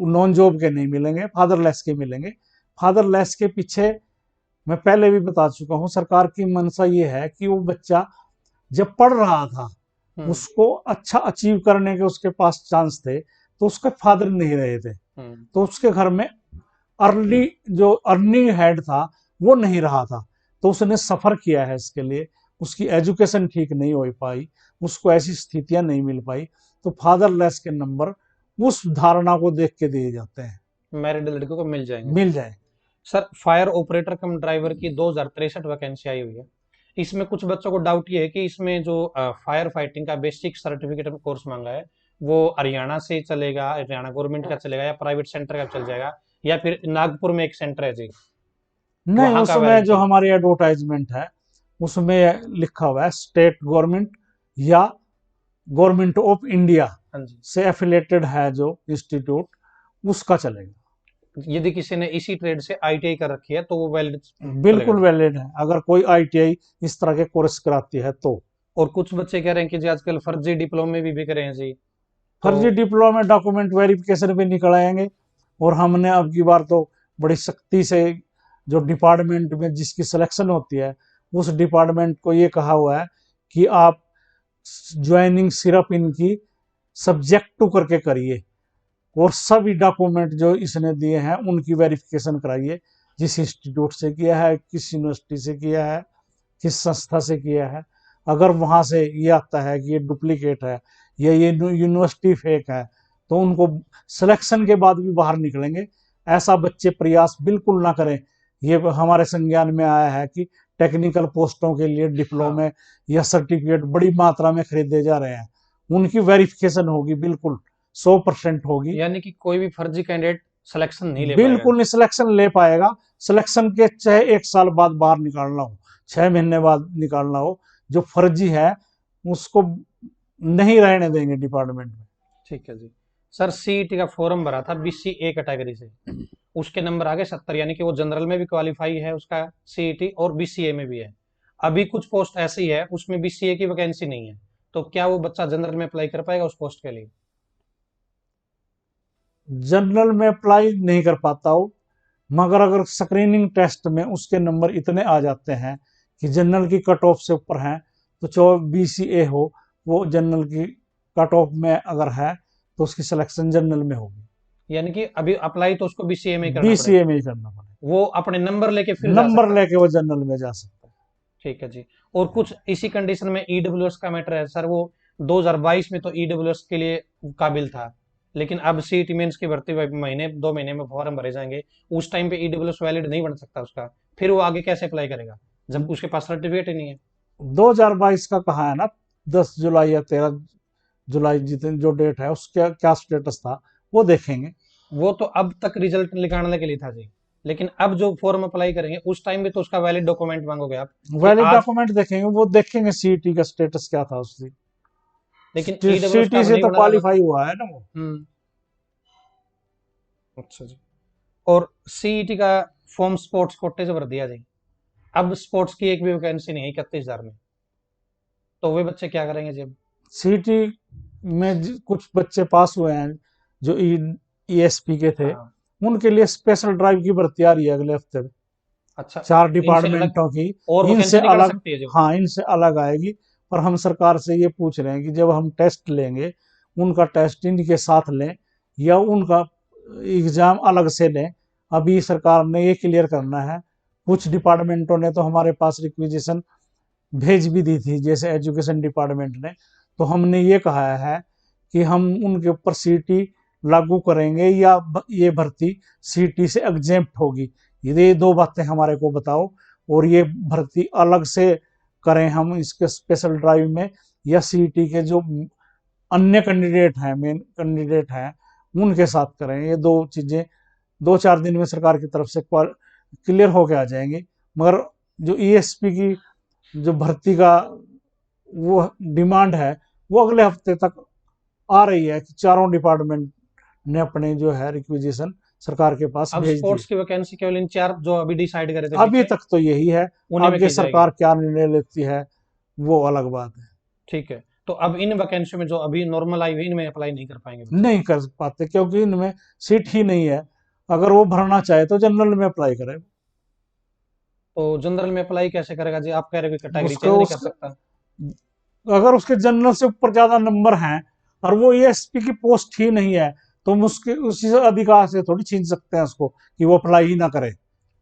नॉन जॉब के नहीं मिलेंगे, फादरलेस के मिलेंगे। फादरलेस के पीछे मैं पहले भी बता चुका हूँ, सरकार की मंशा ये है कि वो बच्चा जब पढ़ रहा था, हम्म। उसको अच्छा अचीव करने के उसके पास चांस थे, तो उसके फादर नहीं रहे थे, तो उसके घर में अर्ली जो अर्निंग हेड था वो नहीं रहा था, तो उसने सफर किया है इसके लिए। उसकी एजुकेशन ठीक नहीं हो पाई, उसको ऐसी स्थितियां नहीं मिल पाई, तो फादरलेस के नंबर उस धारणा को देख के दिए जाते हैं, मैरिड लड़कियों को मिल जाएंगे जी। मिल जाए। सर फायर ऑपरेटर कम ड्राइवर की 2063 वैकेंसी आई हुई है। इसमें कुछ बच्चों को डाउट ये है कि इसमें जो फायर फाइटिंग का बेसिक सर्टिफिकेट कोर्स मांगा है वो हरियाणा से चलेगा, हरियाणा गवर्नमेंट का चलेगा, या प्राइवेट सेंटर का चल जाएगा, या फिर नागपुर में एक सेंटर है जी नहीं, वहां का उसमें जो वैलिड? हमारी एडवर्टाइजमेंट है उसमें लिखा हुआ है स्टेट गवर्नमेंट या गवर्नमेंट ऑफ इंडिया हाँ जी। से एफिलेटेड है जो इंस्टीट्यूट, उसका चलेगा। यदि किसी ने इसी ट्रेड से आईटीआई कर रखी है तो वो वैलिड चलेगा बिल्कुल जी। वैलिड है, अगर कोई आईटीआई इस तरह के कोर्स कराती है तो। और कुछ बच्चे कह रहे हैं कि जी आजकल फर्जी डिप्लोमे भी बिक रहे हैं जी, तो फर्जी डिप्लोमा डॉक्यूमेंट वेरिफिकेशन भी निकल आएंगे, और हमने अब की बार तो बड़ी सख्ती से जो डिपार्टमेंट में जिसकी सिलेक्शन होती है उस डिपार्टमेंट को ये कहा हुआ है कि आप ज्वाइनिंग सिर्फ इनकी सब्जेक्ट टू करके करिए, और सभी डॉक्यूमेंट जो इसने दिए हैं उनकी वेरिफिकेशन कराइए, जिस इंस्टीट्यूट से किया है, किस यूनिवर्सिटी से किया है, किस संस्था से किया है। अगर वहां से ये आता है कि ये डुप्लीकेट है या ये यूनिवर्सिटी फेक है, तो उनको सिलेक्शन के बाद भी बाहर निकलेंगे। ऐसा बच्चे प्रयास बिल्कुल ना करें। ये हमारे संज्ञान में आया है कि टेक्निकल पोस्टों के लिए हाँ, डिप्लोमे या सर्टिफिकेट बड़ी मात्रा में खरीदे जा रहे हैं, उनकी वेरिफिकेशन होगी, बिल्कुल 100% होगी। यानी कि कोई भी फर्जी कैंडिडेट सिलेक्शन नहीं ले पाएगा। बिल्कुल नहीं सिलेक्शन ले पाएगा। सिलेक्शन के चाहे 1 साल बाद बाहर निकालना हो, 6 महीने बाद निकालना हो, जो फर्जी है उसको नहीं रहने देंगे डिपार्टमेंट में। ठीक है जी। सर सीईटी का फॉर्म भरा था बीसीए कैटेगरी से, उसके नंबर आ गए 70, यानी कि वो जनरल में भी क्वालिफाई है उसका सीईटी, और बीसीए में भी है। अभी कुछ पोस्ट ऐसी है उसमें बीसीए की वैकेंसी नहीं है, तो क्या वो बच्चा जनरल में अप्लाई कर पाएगा उस पोस्ट के लिए? जनरल में अप्लाई नहीं कर पाता हो, मगर अगर स्क्रीनिंग टेस्ट में उसके नंबर इतने आ जाते हैं कि जनरल की कट ऑफ से ऊपर हैं, तो जो बीसीए हो वो जनरल की कट ऑफ में अगर है तो उसकी सिलेक्शन जनरल में होगी। यानी कि अभी अप्लाई तो उसको बीसीए में ही करना बीसीए पड़ेगा, में ही करना पड़ेगा, वो अपने नंबर लेके फिर जा नंबर सकता है। लेके वो जनरल में जा सकता है। ठीक है जी। और कुछ इसी कंडीशन में ईडब्ल्यूएस का मैटर है सर, वो 2022 में तो ईडब्ल्यूएस के लिए काबिल था, लेकिन अब सीईटी मेंस की भर्ती महीने 2 महीने में फॉर्म भरे जाएंगे, उस टाइम पे ईडब्ल्यूएस वैलिड नहीं बन सकता उसका, फिर वो आगे कैसे अप्लाई करेगा जब उसके पास सर्टिफिकेट ही नहीं है? 2022 का कहा है ना, 10 जुलाई या 13 जुलाई जितने जो डेट है उसका क्या स्टेटस था वो देखेंगे। वो तो अब तक रिजल्ट निकालने के लिए था जी, लेकिन अब जो फॉर्म अप्लाई करेंगे उस टाइम भी तो उसका वैलिड डॉक्यूमेंट मांगोगे आप कि वैलिड आज। डॉक्यूमेंट देखेंगे, वो देखेंगे सीईटी का स्टेटस क्या था उसकी। लेकिन ईडब्ल्यूएस का सीईटी अब से नहीं तो बना रहा क्वालिफाई बच्चा। हुआ है ना वो। हम्म। अच्छा जी। और सीईटी का फॉर्म स्पोर्ट्स कोटे से भर दिया जी, अब स्पोर्ट्स की एक भी वैकेंसी नहीं है 31,000 में, तो वे बच्चे क्या करेंगे जी अब? सीईटी में कुछ बच्चे पास हुए हैं जो ईएसपी के थे, हाँ। उनके लिए स्पेशल ड्राइव की भर्ती आ रही है अगले हफ्ते में, अच्छा। 4 डिपार्टमेंटों की। और इनसे वैकेंसी निकल अलग, सकती है जो? हाँ इनसे अलग आएगी। पर हम सरकार से ये पूछ रहे हैं कि जब हम टेस्ट लेंगे, उनका टेस्ट इनके साथ लें या उनका एग्जाम अलग से लें। अभी सरकार ने ये क्लियर करना है। कुछ डिपार्टमेंटों ने तो हमारे पास रिक्वेजिशन भेज भी दी थी, जैसे एजुकेशन डिपार्टमेंट ने, तो हमने ये कहा है कि हम उनके ऊपर सीटी लागू करेंगे या ये भर्ती सीटी से एग्जेम्प्ट होगी। ये दो बातें हमारे को बताओ, और ये भर्ती अलग से करें हम इसके स्पेशल ड्राइव में, या सीटी के जो अन्य कैंडिडेट हैं, मेन कैंडिडेट हैं, उनके साथ करें। ये दो चीजें 2-4 दिन में सरकार की तरफ से क्लियर होके आ जाएंगे। मगर जो ईएसपी की जो भर्ती का वो डिमांड है वो अगले हफ्ते तक आ रही है कि चारों डिपार्टमेंट ने अपने जो है रिक्विजिशन सरकार के पास अब भेज दी। स्पोर्ट्स की वैकेंसी केवल इन 4 जो अभी डिसाइड करे थे अभी पीछे, तक तो यही है, उन्हीं में आगे की जाएगी। सरकार क्या निर्णय लेती है वो अलग बात है। ठीक है। तो अब इन वैकेंसी में जो अभी नॉर्मल आई हुई, इनमें अप्लाई नहीं कर पाएंगे बच्चे? नहीं कर पाते क्योंकि इनमें सीट ही नहीं है। अगर वो भरना चाहे तो जनरल में अप्लाई करे। तो जनरल में अप्लाई कैसे करेगा जी? आप कह रहे हो कि कैटेगरी उसको चेंज नहीं कर उसका सकता? अगर उसके जनरल से ऊपर ज्यादा नंबर हैं और वो एएसपी की पोस्ट ही नहीं है तो हम उसके उसी से अधिकार से थोड़ी छीन सकते हैं उसको कि वो अप्लाई ही ना करे।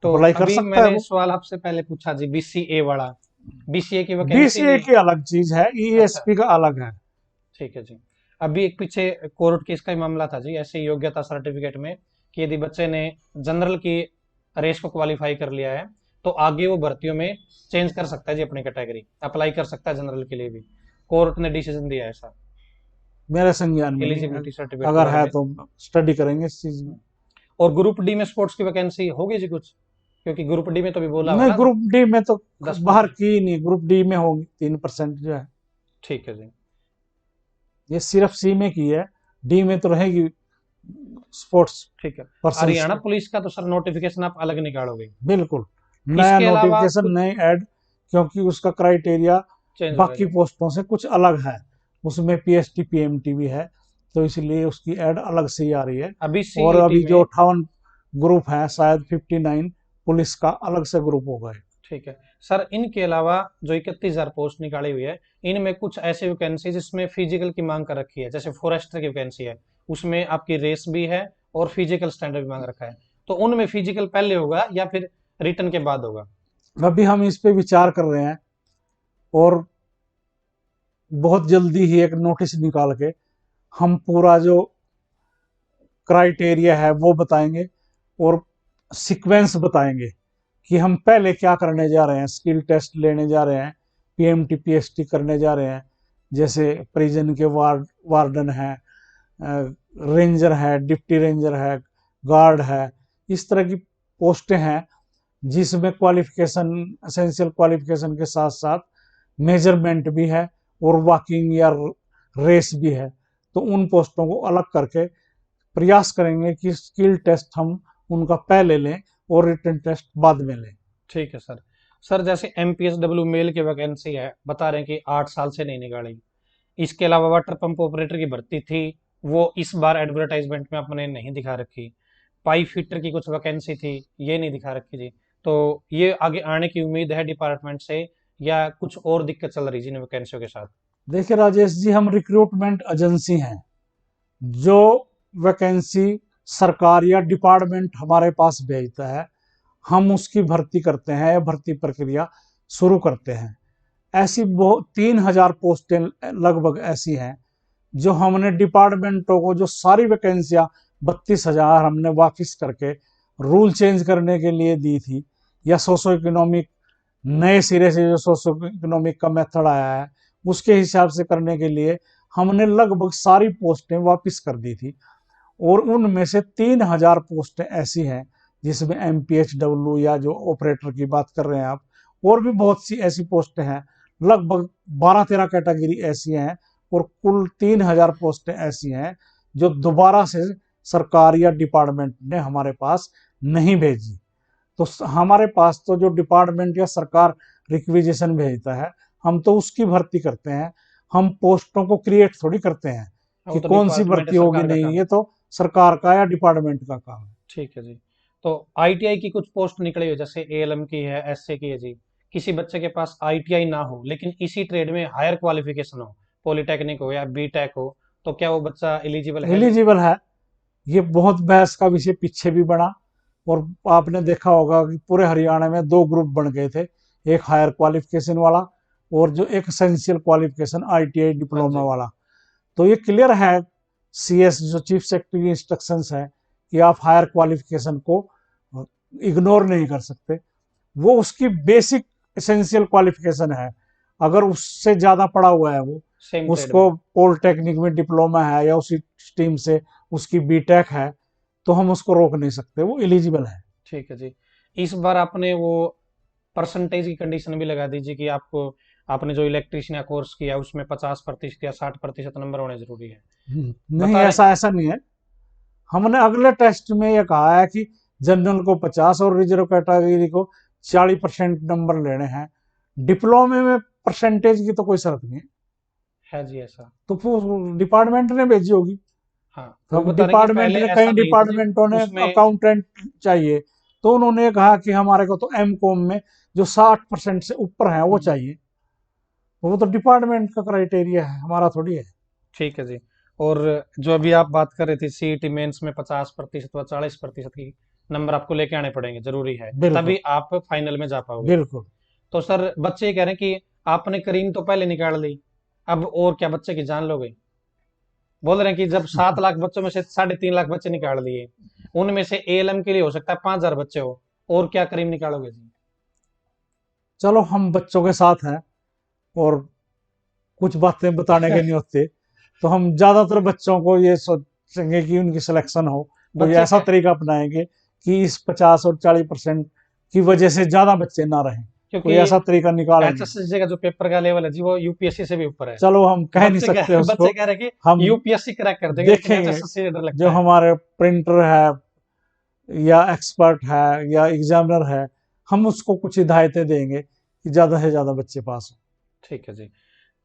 तो अप्लाई कर अभी सकता है मैंने वो। सवाल आपसे पहले पूछा जी, बीसीए वाला, बीसीए की वैकेंसी बीसीए नहीं। की अलग चीज है, अच्छा, ईएसपी का अलग है। ठीक है जी। अभी एक पीछे कोर्ट केस का ही मामला था जी, ऐसे योग्यता सर्टिफिकेट में, कि यदि बच्चे ने जनरल की रेस को क्वालिफाई कर लिया है तो आगे वो भर्तियों में चेंज कर सकता है जी, अपनी कैटेगरी अप्लाई कर सकता है जनरल के लिए भी। कोर्ट ने डिसीजन दिया है ऐसा, मेरे संज्ञान में नहीं है। एलिजिबिलिटी सर्टिफिकेट के अगर बारे है में। तो स्टडी करेंगे इस चीज में। और ग्रुप डी में स्पोर्ट्स की वैकेंसी होगी जी कुछ? क्योंकि ग्रुप डी में तो भी बोला हुआ नहीं, ना, ग्रुप डी में तो बाहर 10%। की ही नहीं, ग्रुप डी में होगी 3% जो है। ठीक है जी। ये सिर्फ सी में की है, डी में तो रहेगी स्पोर्ट्स ठीक है। पर्सन हरियाणा की। पुलिस का तो सर नोटिफिकेशन आप अलग निकालोगे? बिल्कुल, नया इसके अलावा नोटिफिकेशन कुछ नहीं ऐड, क्योंकि उसका क्राइटेरिया चेंज होगा बाकी जी? पोस्टों से कुछ अलग है। उसमें पीएसटी पीएमटी भी है, तो इसलिए उसकी ऐड अलग से ही आ रही है। अभी और सीईटी अभी जो में। 58 ग्रुप है, शायद 59 पुलिस का अलग से ग्रुप होगा। ठीक है सर, इनके अलावा जो 31,000 पोस्ट निकाली हुई है, इनमें कुछ ऐसी वैकेंसी जिसमें फिजिकल की मांग कर रखी है, जैसे फॉरेस्टर की वैकेंसी है, उसमें आपकी रेस भी है और फिजिकल स्टैंडर्ड भी मांग रखा है। तो उनमें फिजिकल पहले होगा या फिर रिटर्न के बाद होगा? अभी हम इस पे विचार कर रहे हैं और बहुत जल्दी ही एक नोटिस निकाल के हम पूरा जो क्राइटेरिया है वो बताएंगे और सीक्वेंस बताएंगे कि हम पहले क्या करने जा रहे हैं। स्किल टेस्ट लेने जा रहे हैं, पीएमटी पीएसटी करने जा रहे हैं, जैसे प्रिजन के वार्डन है, रेंजर है, डिप्टी रेंजर है, गार्ड है। इस तरह की पोस्टें हैं जिसमें क्वालिफिकेशन, एसेंशियल क्वालिफिकेशन के साथ साथ मेजरमेंट भी है और वॉकिंग या रेस भी है। तो उन पोस्टों को अलग करके प्रयास करेंगे कि स्किल टेस्ट हम उनका पहले लें और रिटन टेस्ट बाद में लें। ठीक है सर। सर जैसे एमपीएसडब्ल्यू मेल की वैकेंसी है, बता रहे हैं कि 8 साल से नहीं निकाली। इसके अलावा वाटर पंप ऑपरेटर की भर्ती थी, वो इस बार एडवर्टाइजमेंट में अपने नहीं दिखा रखी। पाइप फिटर की कुछ वैकेंसी थी, ये नहीं दिखा रखी जी। तो ये आगे आने की उम्मीद है डिपार्टमेंट से, या कुछ और दिक्कत चल रही जी इन वैकेंसियों के साथ? देखिए राजेश जी, हम रिक्रूटमेंट एजेंसी हैं। जो वैकेंसी सरकार या डिपार्टमेंट हमारे पास भेजता है हम उसकी भर्ती करते हैं या भर्ती प्रक्रिया शुरू करते हैं। ऐसी बहुत 3,000 पोस्टें लगभग ऐसी हैं जो हमने डिपार्टमेंटों को, जो सारी वैकेंसियां 32,000 हमने वापस करके रूल चेंज करने के लिए दी थी, या सोशो इकोनॉमिक नए सिरे से जो सोशो इकोनॉमिक का मेथड आया है उसके हिसाब से करने के लिए हमने लगभग सारी पोस्टें वापस कर दी थी। और उनमें से 3,000 पोस्टें ऐसी हैं जिसमें एमपीएचडब्ल्यू या जो ऑपरेटर की बात कर रहे हैं आप, और भी बहुत सी ऐसी पोस्टें हैं, लगभग 12-13 कैटेगरी ऐसी हैं, और कुल 3,000 पोस्टें ऐसी हैं जो दोबारा से सरकार या डिपार्टमेंट ने हमारे पास नहीं भेजी। तो हमारे पास तो जो डिपार्टमेंट या सरकार रिक्विजिशन भेजता है हम तो उसकी भर्ती करते हैं। हम पोस्टों को क्रिएट थोड़ी करते हैं वो कि तो कौन सी डिपार्टमेंट है, भर्ती होगी, सरकार का नहीं, काम। ये तो सरकार का या डिपार्टमेंट का काम है। ठीक है जी। तो आईटीआई की कुछ पोस्ट निकली हो, जैसे एएलएम की है, एसए की है जी। किसी बच्चे के पास आईटीआई ना हो लेकिन इसी ट्रेड में हायर क्वालिफिकेशन हो, पॉलिटेक्निक हो या बीटेक हो, तो क्या वो बच्चा एलिजिबल है जी? एलिजिबल है। ये बहुत बहस का विषय पीछे भी बना, और आपने देखा होगा कि पूरे हरियाणा में 2 ग्रुप बन गए थे, एक हायर क्वालिफिकेशन वाला और जो एक एसेंशियल क्वालिफिकेशन आईटीआई हाँ डिप्लोमा जी। वाला। तो ये क्लियर है, सीएस जो चीफ सेक्रेटरी की इंस्ट्रक्शंस है कि आप हायर क्वालिफिकेशन को इग्नोर नहीं कर सकते। वो उसकी बेसिक एसेंशियल क्वालिफिकेशन है। अगर उससे ज़्यादा पढ़ा हुआ है वो, सेम ट्रेड उसको में। पॉलिटेक्निक में डिप्लोमा है या उसी स्ट्रीम से उसकी बीटेक है, तो हम उसको रोक नहीं सकते, वो एलिजिबल है। ठीक है जी। इस बार आपने वो परसेंटेज की कंडीशन भी लगा दीजिए कि आपको, आपने जो इलेक्ट्रीशियन या कोर्स किया उसमें 50% या 60% नंबर होने जरूरी है। नहीं, बता रहे। ऐसा ऐसा नहीं है। हमने अगले टेस्ट में ये कहा है कि जनरल को 50 और रिजर्व कैटेगरी को 40% नंबर लेने हैं। डिप्लोमे में परसेंटेज की तो कोई शर्त नहीं है। है जी ऐसा। तो डिपार्टमेंट ने भेजी होगी। हाँ वो अब बता रहे कि डिपार्टमेंट पहले ने, ऐसा कई नहीं था जी डिपार्टमेंटों ने उसमें। अकाउंटेंट चाहिए, तो उन्होंने कहा कि हमारे को तो एम कॉम में जो 60% से ऊपर है वो हम्म, चाहिए। वो तो डिपार्टमेंट का क्राइटेरिया है, हमारा थोड़ी है। ठीक है जी। और जो अभी आप बात कर रहे थे सीईटी मेंस में 50% व 40% की नंबर आपको लेके आने पड़ेंगे, जरूरी है, बिल्कुल। तभी आप फाइनल में जा पाओगे। बिल्कुल। तो सर बच्चे ये कह रहे हैं कि आपने करीम तो पहले निकाल ली, अब और क्या बच्चे की जान लोगे। बोल रहे हैं कि जब 7 लाख बच्चों में से 3.5 लाख बच्चे निकाल दिए, उनमें से एएलएम के लिए हो सकता है 5,000 बच्चे हो, और क्या करीम निकालोगे जी। चलो, हम बच्चों के साथ हैं और कुछ बातें बताने के नहीं होते, तो हम ज्यादातर बच्चों को ये सोचेंगे कि उनकी सिलेक्शन हो, कोई बच्चे ऐसा कह, तरीका अपनाएंगे कि इस 50 और 40% की वजह से ज्यादा बच्चे ना रहें। कोई क्योंकि ऐसा तरीका निकालेंगे। एचएससी का जो पेपर का लेवल है जी वो यूपीएससी से भी ऊपर है। चलो, हम कह नहीं बच्चे सकते कह उसको। बच्चे कह रहे हैं कि हम यूपीएससी क्रैक कर देंगे, लेकिन देखेंगे, एचएससी से डर जो लगता है। हमारे प्रिंटर है या एक्सपर्ट है या एग्जामिनर है, हम उसको कुछ हिदायतें देंगे कि ज्यादा से ज्यादा बच्चे पास हो। ठीक है जी।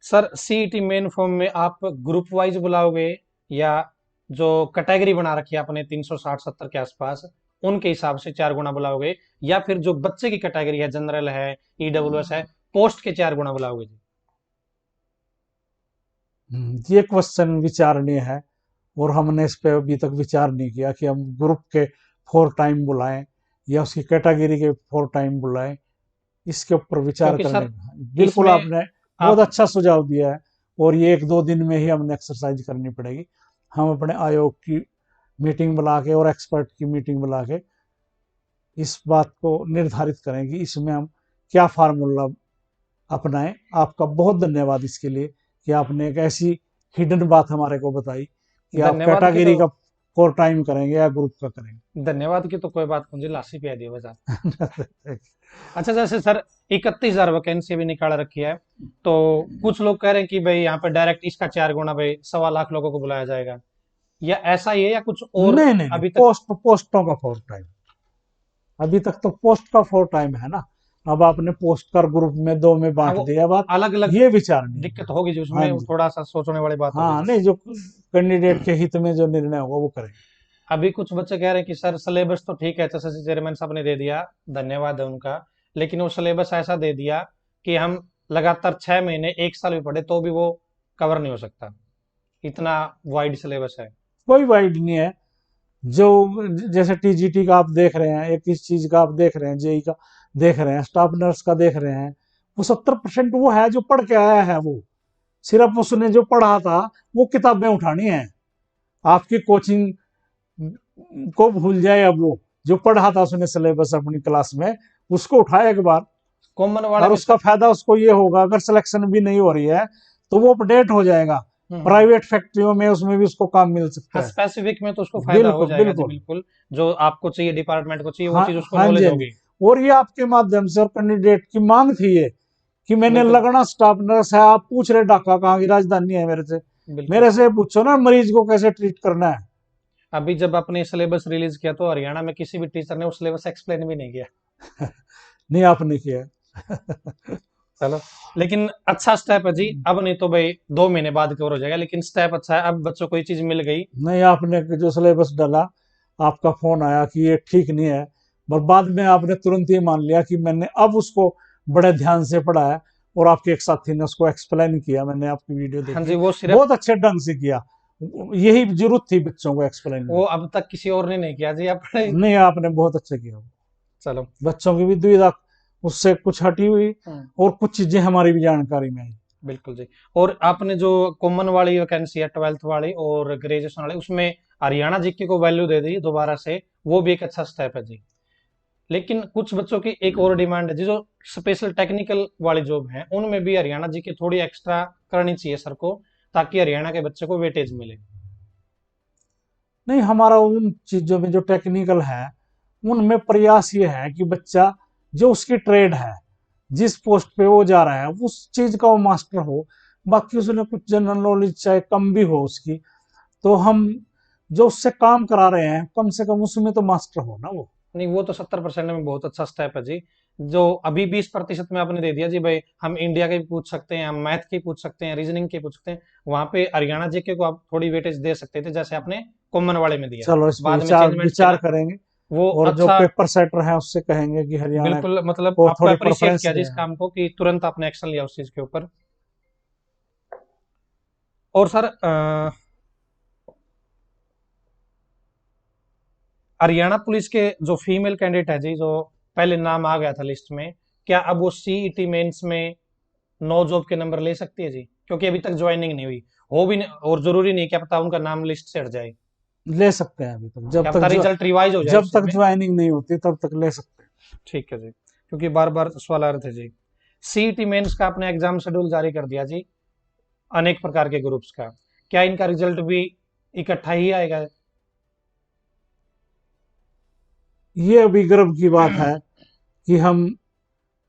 सर सीईटी मेन फॉर्म में आप ग्रुप वाइज बुलाओगे, या जो कैटेगरी बना रखी है आपने 360-70 के आसपास, उनके हिसाब से 4 गुना बुलाओगे, या फिर जो बच्चे की कैटेगरी है, जनरल है, ईडब्ल्यूएस है, पोस्ट के 4 गुना बुलाओगे जी। ये क्वेश्चन विचारणीय है, और हमने इस पे अभी तक विचार नहीं किया कि हम ग्रुप के 4 टाइम बुलाएं या उसकी कैटेगरी के 4 टाइम बुलाएं। इसके ऊपर विचार क्योंकि करने सर का बिल्कुल इसमें आपने बहुत आप, अच्छा सुझाव दिया है, और ये 1-2 दिन में ही हमने एक्सरसाइज करनी पड़ेगी। हम अपने आयोग की मीटिंग बुला के और एक्सपर्ट की मीटिंग बुला के इस बात को निर्धारित करें कि इसमें हम क्या फार्मूला अपनाएं। आपका बहुत धन्यवाद इसके लिए कि आपने एक ऐसी हिडन बात हमारे को बताई कि आप धन्यवाद की तो, कैटेगरी का 4 टाइम करेंगे या ग्रुप का धन्यवाद की तो कोई बात नहीं, लाशी पे दिया बस। करेंगे। अच्छा जैसे सर 31,000 वैकेंसी भी निकाल रखी है, तो कुछ लोग कह रहे हैं कि भाई यहाँ पे डायरेक्ट इसका 4 गुना, भाई 1.25 लाख लोगों को बुलाया जाएगा, या ऐसा ही है या कुछ और नहीं नहीं नहीं, अभी तक। पोस्टों का 4 टाइम। अभी तक तो पोस्ट का 4 टाइम है ना। अब आपने पोस्ट कर ग्रुप में 2 में हाँ बांट वो दिया बात। अलग अलग ये विचार नहीं है। दिक्कत होगी जी, हाँ उसमें जी। थोड़ा सा सोचने वाली बात होगी हाँ, जी। नहीं, जो कैंडिडेट के हित में जो निर्णय होगा वो करें। अभी कुछ बच्चे कह रहे हैं कि सर सिलेबस तो ठीक है, एचएसएससी चेयरमैन साहब ने दे दिया, धन्यवाद है उनका, लेकिन वो सिलेबस ऐसा दे दिया कि हम लगातार 6 महीने 1 साल भी पढ़े तो भी वो कवर नहीं हो सकता, इतना वाइड सिलेबस है। कोई वाइड नहीं है। जो जैसे टीजीटी का आप देख रहे हैं, एक इस चीज का आप देख रहे हैं, जेई का देख रहे हैं, स्टाफ नर्स का देख रहे हैं, वो 70% वो है जो पढ़ के आया है। वो सिर्फ उसने जो पढ़ा था वो किताबें उठानी है। आपकी कोचिंग को भूल जाए, अब वो जो पढ़ा था उसने सिलेबस अपनी क्लास में, उसको उठाए एक बार। कॉमन वाले और में उसका फायदा उसको ये होगा, अगर सिलेक्शन भी नहीं हो रही है तो वो अपडेट हो जाएगा। हम्म, प्राइवेट फैक्ट्रियों में उसमें भी उसको काम मिल हाँ सकता है। स्पेसिफिक में तो उसको फायदा हो बिल्कुल जाएगा जी, बिल्कुल। बिल्कुल। जो आपको चाहिए, डिपार्टमेंट को चाहिए, वो हाँ चीज उसको हाँ जी, नॉलेज हाँ जी। होगी। और ये आपके माध्यम से और कैंडिडेट की मांग थी ये, कि मैंने बिल्कुल लगना स्टाफ नर्स है, आप पूछ रहे ढाका कहाँ की राजधानी है मेरे से। बिल्कुल। मेरे से पूछो ना मरीज को कैसे ट्रीट करना है। अभी जब आपने सिलेबस रिलीज किया तो हरियाणा में किसी भी टीचर ने वो सिलेबस एक्सप्लेन भी नहीं किया। नहीं, आपने किया। चलो, लेकिन अच्छा स्टेप है जी। अब नहीं तो भाई 2 महीने बाद कवर हो जाएगा, लेकिन स्टेप अच्छा है, अब बच्चों को ये चीज मिल गई। नहीं, आपने जो सिलेबस डाला, आपका फोन आया कि ये ठीक नहीं है, पर बाद में आपने तुरंत ही मान लिया कि मैंने अब उसको बड़े ध्यान से पढ़ा है, और आपके एक साथी ने उसको एक्सप्लेन किया, मैंने आपकी वीडियो हाँ जी, देखी, वो सिर्फ, बहुत अच्छे ढंग से किया। यही जरूरत थी बच्चों को एक्सप्लेन वो करने अब तक किसी और ने नहीं किया जी अपने। की। नहीं, आपने बहुत अच्छा किया। चलो। बच्चों की भी दुविधा उससे कुछ हटी हुई, हम्म, और कुछ चीजें हमारी भी जानकारी में आई। बिल्कुल जी। और आपने जो कॉमन वाली वैकेंसी है 12th वाली और ग्रेजुएशन वाली, उसमें हरियाणा जीके को वैल्यू दे दी दोबारा से, वो भी एक अच्छा स्टेप है जी। लेकिन कुछ बच्चों की एक और डिमांड है जी, जो स्पेशल टेक्निकल वाली जॉब है उनमें भी हरियाणा जी की थोड़ी एक्स्ट्रा करनी चाहिए सर को, ताकि हरियाणा के बच्चे को वेटेज मिले। नहीं, हमारा उन चीजों में जो टेक्निकल है उनमें प्रयास ये है कि बच्चा जो उसकी ट्रेड है, जिस पोस्ट पे वो जा रहा है उस चीज का वो मास्टर हो। बाकी उसने कुछ जनरल नॉलेज चाहे कम भी हो उसकी, तो हम जो उससे काम करा रहे हैं कम से कम उसमें तो मास्टर हो ना वो। नहीं, वो तो 70% में बहुत अच्छा स्टेप है जी। जो अभी 20% में आपने दे दिया जी भाई, हम इंडिया के भी पूछ सकते हैं, हम मैथ के पूछ सकते हैं, रीजनिंग के पूछ सकते हैं। वहां पे हरियाणा जीके को आप थोड़ी वेटेज दे सकते थे, जैसे आपने कॉमन वाले में दिया। चलो इस पे बाद में विचार चेंजमेंट किया विचार ना, करेंगे। वो और जो अच्छा। पेपर सेटर है उससे कहेंगे कि हरियाणा बिल्कुल, मतलब को आपको थोड़ी अप्रिशिएट प्रेफरेंस किया जी दें। इस काम को कि तुरंत आपने एक्शन लिया उस चीज के ऊपर। और सर हरियाणा पुलिस के जो फीमेल कैंडिडेट है जी, जो पहले नाम आ गया था लिस्ट में, क्या अब वो सीईटी मेंस में नो जॉब के नंबर ले सकती है जी? क्योंकि अभी तक ज्वाइनिंग नहीं हुई, हो भी नहीं, और जरूरी नहीं, क्या पता उनका नाम लिस्ट से हट जाए। ले सकते हैं अभी तक, क्या पता रिजल्ट रिवाइज हो जाए जब उस चीज तक में। ज्वाइनिंग नहीं होती तब तक ले सकते हैं। ठीक है जी, क्योंकि बार बार सवाल आ रहे थे जी। सीईटी मेंस का अपने एग्जाम शेड्यूल जारी कर दिया जी, अनेक प्रकार के ग्रुप्स का। क्या इनका रिजल्ट भी इकट्ठा ही आएगा? ये अभी गर्व की बात है कि हम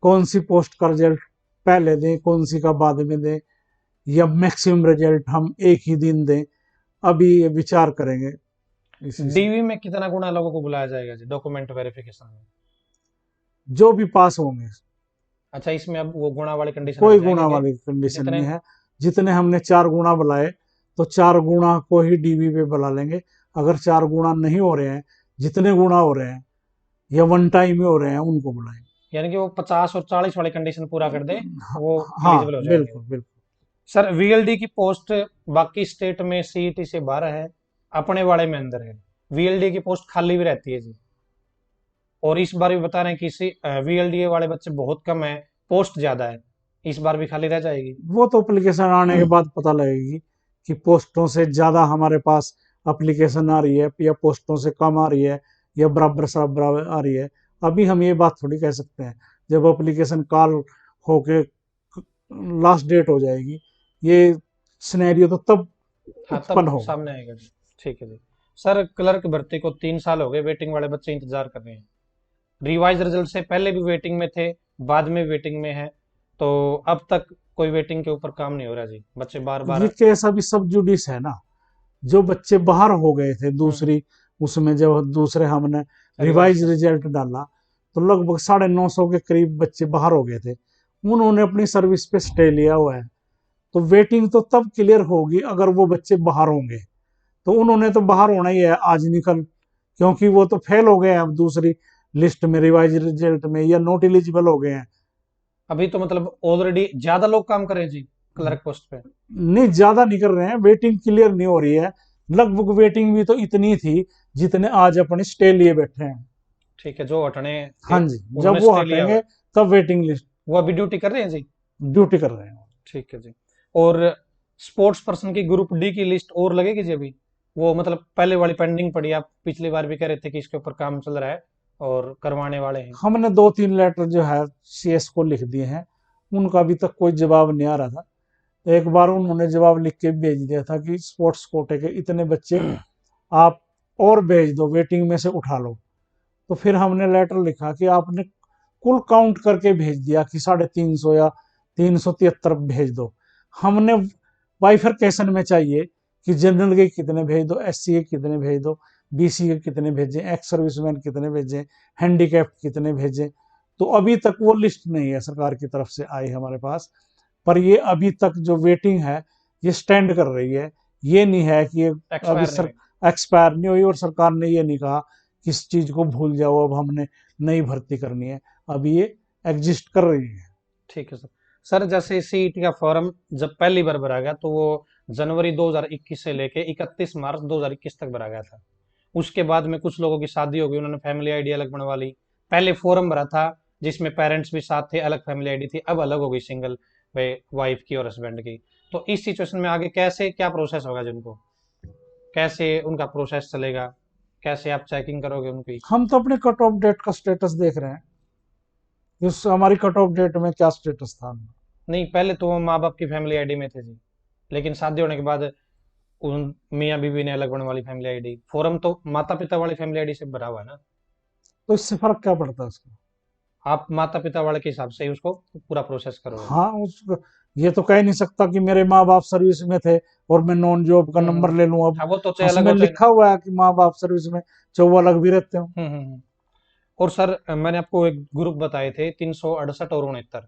कौन सी पोस्ट का रिजल्ट पहले दें, कौन सी का बाद में दें, या मैक्सिमम रिजल्ट हम एक ही दिन दें। अभी ये विचार करेंगे इस विषय। डीवी में कितना गुना लोगों को बुलाया जाएगा जी डॉक्यूमेंट वेरिफिकेशन में? जो भी पास होंगे, अच्छा, इसमें अब वो गुणा वाले कंडीशन हट कोई जाएंगे गुणा कि वाली कंडीशन जितने। नहीं है। जितने हमने 4 गुणा बुलाए तो 4 गुणा को ही डीवी पे बुला लेंगे। अगर 4 गुणा नहीं हो रहे हैं, जितने गुणा हो रहे हैं या वन टाइम में हो रहे हैं उनको बुलाएंगे। यानी कि वो 50 और 40 वाले कंडीशन पूरा कर दे, वो हाँ, एलिजिबल हो जाएंगे वो। बिल्कुल बिल्कुल। सर वीएलडी की पोस्ट बाकी स्टेट में सीईटी से बाहर है, अपने वाले में अंदर है। वीएलडी की पोस्ट खाली भी रहती है जी, और इस बार भी बता रहे हैं कि वीएलडी वाले बच्चे बहुत कम है, पोस्ट ज्यादा है, इस बार भी खाली रह जाएगी। वो तो एप्लीकेशन आने के बाद पता लगेगी कि पोस्टों से ज्यादा हमारे पास एप्लीकेशन आ रही है या पोस्टों से कम आ रही है या बराबर बराबर आ रही है। अभी हम ये बात थोड़ी कह सकते हैं। जब एप्लीकेशन कॉल होके लास्ट डेट हो जाएगी, ये सिनेरियो तो तब हाँ, उत्पन्न तब होगा। सामने आएगा जी। ठीक है जी। सर क्लर्क भर्ती को 3 साल हो गए, वेटिंग वाले बच्चे इंतजार कर रहे हैं। रिवाइज रिजल्ट से पहले भी वेटिंग में थे, बाद में वेटिंग में है, तो अब तक कोई वेटिंग के ऊपर काम नहीं हो रहा जी, बच्चे बार ये बार। केस अभी सब जुडिस है ना। जो बच्चे बाहर हो गए थे दूसरी, उसमें जब दूसरे हमने रिवर्स रिवाइज में। रिजल्ट डाला तो लगभग 950 के करीब बच्चे बाहर हो गए थे। उन्होंने अपनी सर्विस पे स्टे लिया हुआ है। तो वेटिंग तो तब क्लियर होगी अगर वो बच्चे बाहर होंगे। तो उन्होंने तो बाहर होना ही है आज निकल, क्योंकि वो तो फेल हो गए हैं अब दूसरी लिस्ट में, रिवाइज रिजल्ट में, या नॉट एलिजिबल हो गए हैं। अभी तो मतलब ऑलरेडी ज्यादा लोग काम कर रहे हैं जी क्लर्क पोस्ट पे। नहीं, ज्यादा नहीं कर रहे हैं, वेटिंग क्लियर नहीं हो रही है। लगभग वेटिंग भी तो इतनी थी जितने आज अपने स्टे लिए बैठे हैं। ठीक है, जो हटने थे हाँ जी, जब उन्होंने वो स्टे लिया हुआ हटेंगे है। तब वेटिंग लिस्ट वो अभी ड्यूटी कर रहे हैं जी। ड्यूटी कर रहे हैं। ठीक है जी। और स्पोर्ट्स पर्सन की ग्रुप डी की लिस्ट और लगेगी जी अभी? वो मतलब पहले वाली पेंडिंग पड़ी, आप पिछली बार भी कह रहे थे कि इसके ऊपर काम चल रहा है और करवाने वाले हैं। हमने 2-3 लेटर जो है सीएस को लिख दिए हैं, उनका अभी तक कोई जवाब नहीं आ रहा था। एक बार उन्होंने जवाब लिख के भेज दिया था कि स्पोर्ट्स कोटे के इतने बच्चे आप और भेज दो, वेटिंग में से उठा लो। तो फिर हमने लेटर लिखा कि आपने कुल काउंट करके भेज दिया कि 350 या 373 भेज दो। हमने बाइफरकेशन में चाहिए कि जनरल के कितने भेज दो, एससी के कितने भेज दो, बीसी के कितने भेजें, एक्स सर्विसमैन कितने भेजें, हैंडीकैप कितने भेजें। तो अभी तक वो लिस्ट नहीं है सरकार की तरफ से आई हमारे पास। पर ये अभी तक जो वेटिंग है ये स्टैंड कर रही है। ये नहीं है कि ये अभी एक्सपायर नहीं सर हुई। एक्सपायर नहीं हुई, और सरकार ने ये नहीं कहा कि इस चीज को भूल जाओ अब हमने नई भर्ती करनी है। अभी ये एग्जिस्ट कर रही है। ठीक है सर। सर जैसे सीईटी का फॉर्म जब पहली बार भरा गया तो वो जनवरी 2021 से लेके 31 मार्च 2021 तक भरा गया था। उसके बाद में कुछ लोगों की शादी हो गई, उन्होंने फैमिली आईडी अलग बनवा ली। पहले फॉर्म भरा था जिसमें पेरेंट्स भी साथ थे, अलग फैमिली आईडी थी, अब अलग हो गई सिंगल वाइफ की और हस्बैंड की। तो इस सिचुएशन में आगे कैसे क्या प्रोसेस होगा जिनको, कैसे उनका प्रोसेस चलेगा, कैसे आप चेकिंग करोगे उनकी? हम तो अपने कट ऑफ डेट का स्टेटस देख रहे हैं, उस हमारी कट ऑफ डेट में क्या स्टेटस था। नहीं, पहले तो वो माँ बाप की फैमिली आईडी में थे जी, लेकिन शादी होने के बाद उन मियाँ बीवी ने अलग बनने वाली फैमिली आईडी, फॉर्म तो माता पिता वाली फैमिली आईडी से भरा हुआ है ना। तो इससे फर्क क्या पड़ता है उसका? आप माता पिता वाले के हिसाब से ही उसको पूरा प्रोसेस करोगे। हाँ, उसको ये तो कह नहीं सकता कि मेरे माँ बाप सर्विस में थे और मैं नॉन जॉब का नंबर ले लूं अब। हाँ वो तो चाहे अलग उसमें हो चाहे। लिखा हुआ है कि माँ बाप सर्विस में, चाहे वो अलग भी रहते हो। और सर मैंने आपको एक ग्रुप बताए थे 368 और 69,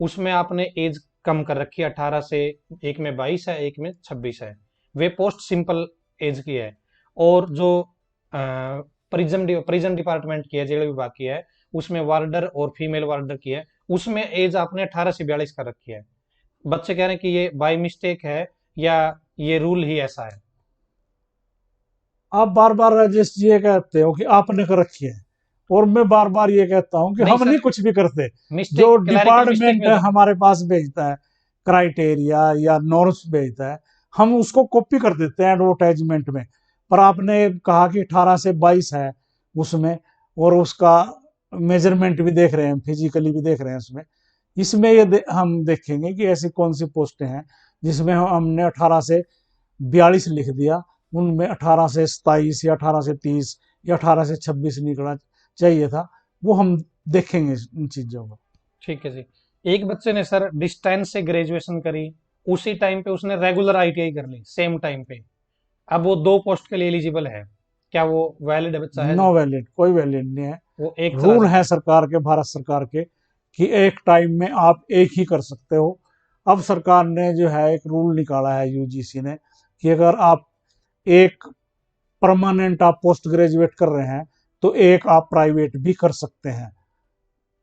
उसमें आपने एज कम कर रखी है 18 से, एक में 22 है एक में 26 है। वे पोस्ट सिंपल एज की है। और जो प्रिजन डिपार्टमेंट की है, जेल विभाग की है, उसमें वार्डर और फीमेल वार्डर की है, उसमें एज आपने 18 से 42 कर रखी है। बच्चे कह रहे हैं कि ये बाय मिस्टेक है या ये रूल ही ऐसा है। आप बार बार राजेश जी ये कहते हो कि आपने कर रखी है, और मैं बार बार ये कहता हूं कि नहीं हम नहीं सर, कुछ भी करते। जो मिस्टेक क्लैरिकल मिस्टेक डिपार्टमेंट में था। हमारे पास भेजता है क्राइटेरिया या नॉर्म्स भेजता है, हम उसको कॉपी कर देते हैं एडवर्टाइजमेंट में। पर आपने कहा कि 18 से 22 है उसमें, और उसका मेजरमेंट भी देख रहे हैं, फिजिकली भी देख रहे हैं उसमें। इसमें हम देखेंगे कि ऐसी कौन सी पोस्टें हैं जिसमें हमने 18 से 42 लिख दिया, उनमें 18 से 27 या 18 से 30 या 18 से 26 निकलना चाहिए था। वो हम देखेंगे इन चीजों को। ठीक है जी। एक बच्चे ने सर डिस्टेंस से ग्रेजुएशन करी, उसी टाइम पे उसने रेगुलर आईटीआई कर ली सेम टाइम पे, अब वो दो पोस्ट के लिए एलिजिबल है, क्या वो वैलिड बच्चा है नो जी? वैलिड, कोई वैलिड नहीं है। वो एक चला रूल है सकता है। सरकार के, भारत सरकार के, कि एक टाइम में आप एक ही कर सकते हो। अब सरकार ने जो है एक रूल निकाला है यूजीसी ने, कि अगर आप एक परमानेंट आप पोस्ट ग्रेजुएट कर रहे हैं तो एक आप प्राइवेट भी कर सकते हैं।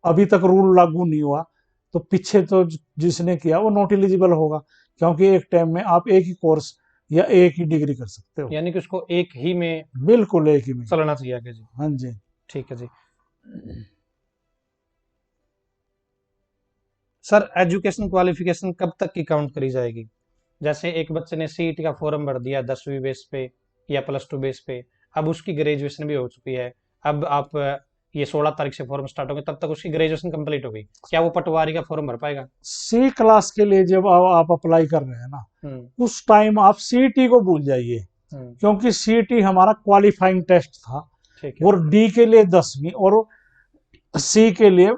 अभी तक रूल लागू नहीं हुआ, तो पीछे तो जिसने किया वो नॉट एलिजिबल होगा, क्योंकि एक टाइम में आप एक ही कोर्स या एक ही डिग्री कर सकते हो। यानी कि उसको एक ही में बिल्कुल एक ही में। चलना चाहिए आगे जी। हाँ जी। ठीक है जी। सर एजुकेशन क्वालिफिकेशन कब तक की काउंट करी जाएगी? जैसे एक बच्चे ने सीईटी का फॉर्म भर दिया 10वीं बेस पे या +2 बेस पे, अब उसकी ग्रेजुएशन भी हो चुकी है, अब आप ये 16 तारीख से फॉर्म स्टार्ट होंगे, तब तक उसकी ग्रेजुएशन कंप्लीट हो गई, क्या वो पटवारी का फॉर्म भर पाएगा? सी क्लास के लिए जब आप अप्लाई कर रहे हैं ना, हम्म। उस टाइम आप सीईटी को भूल जाइए, हम्म। क्योंकि सीईटी हमारा क्वालिफाइंग टेस्ट था। ठीक है। और डी के लिए 10वीं और सी के लिए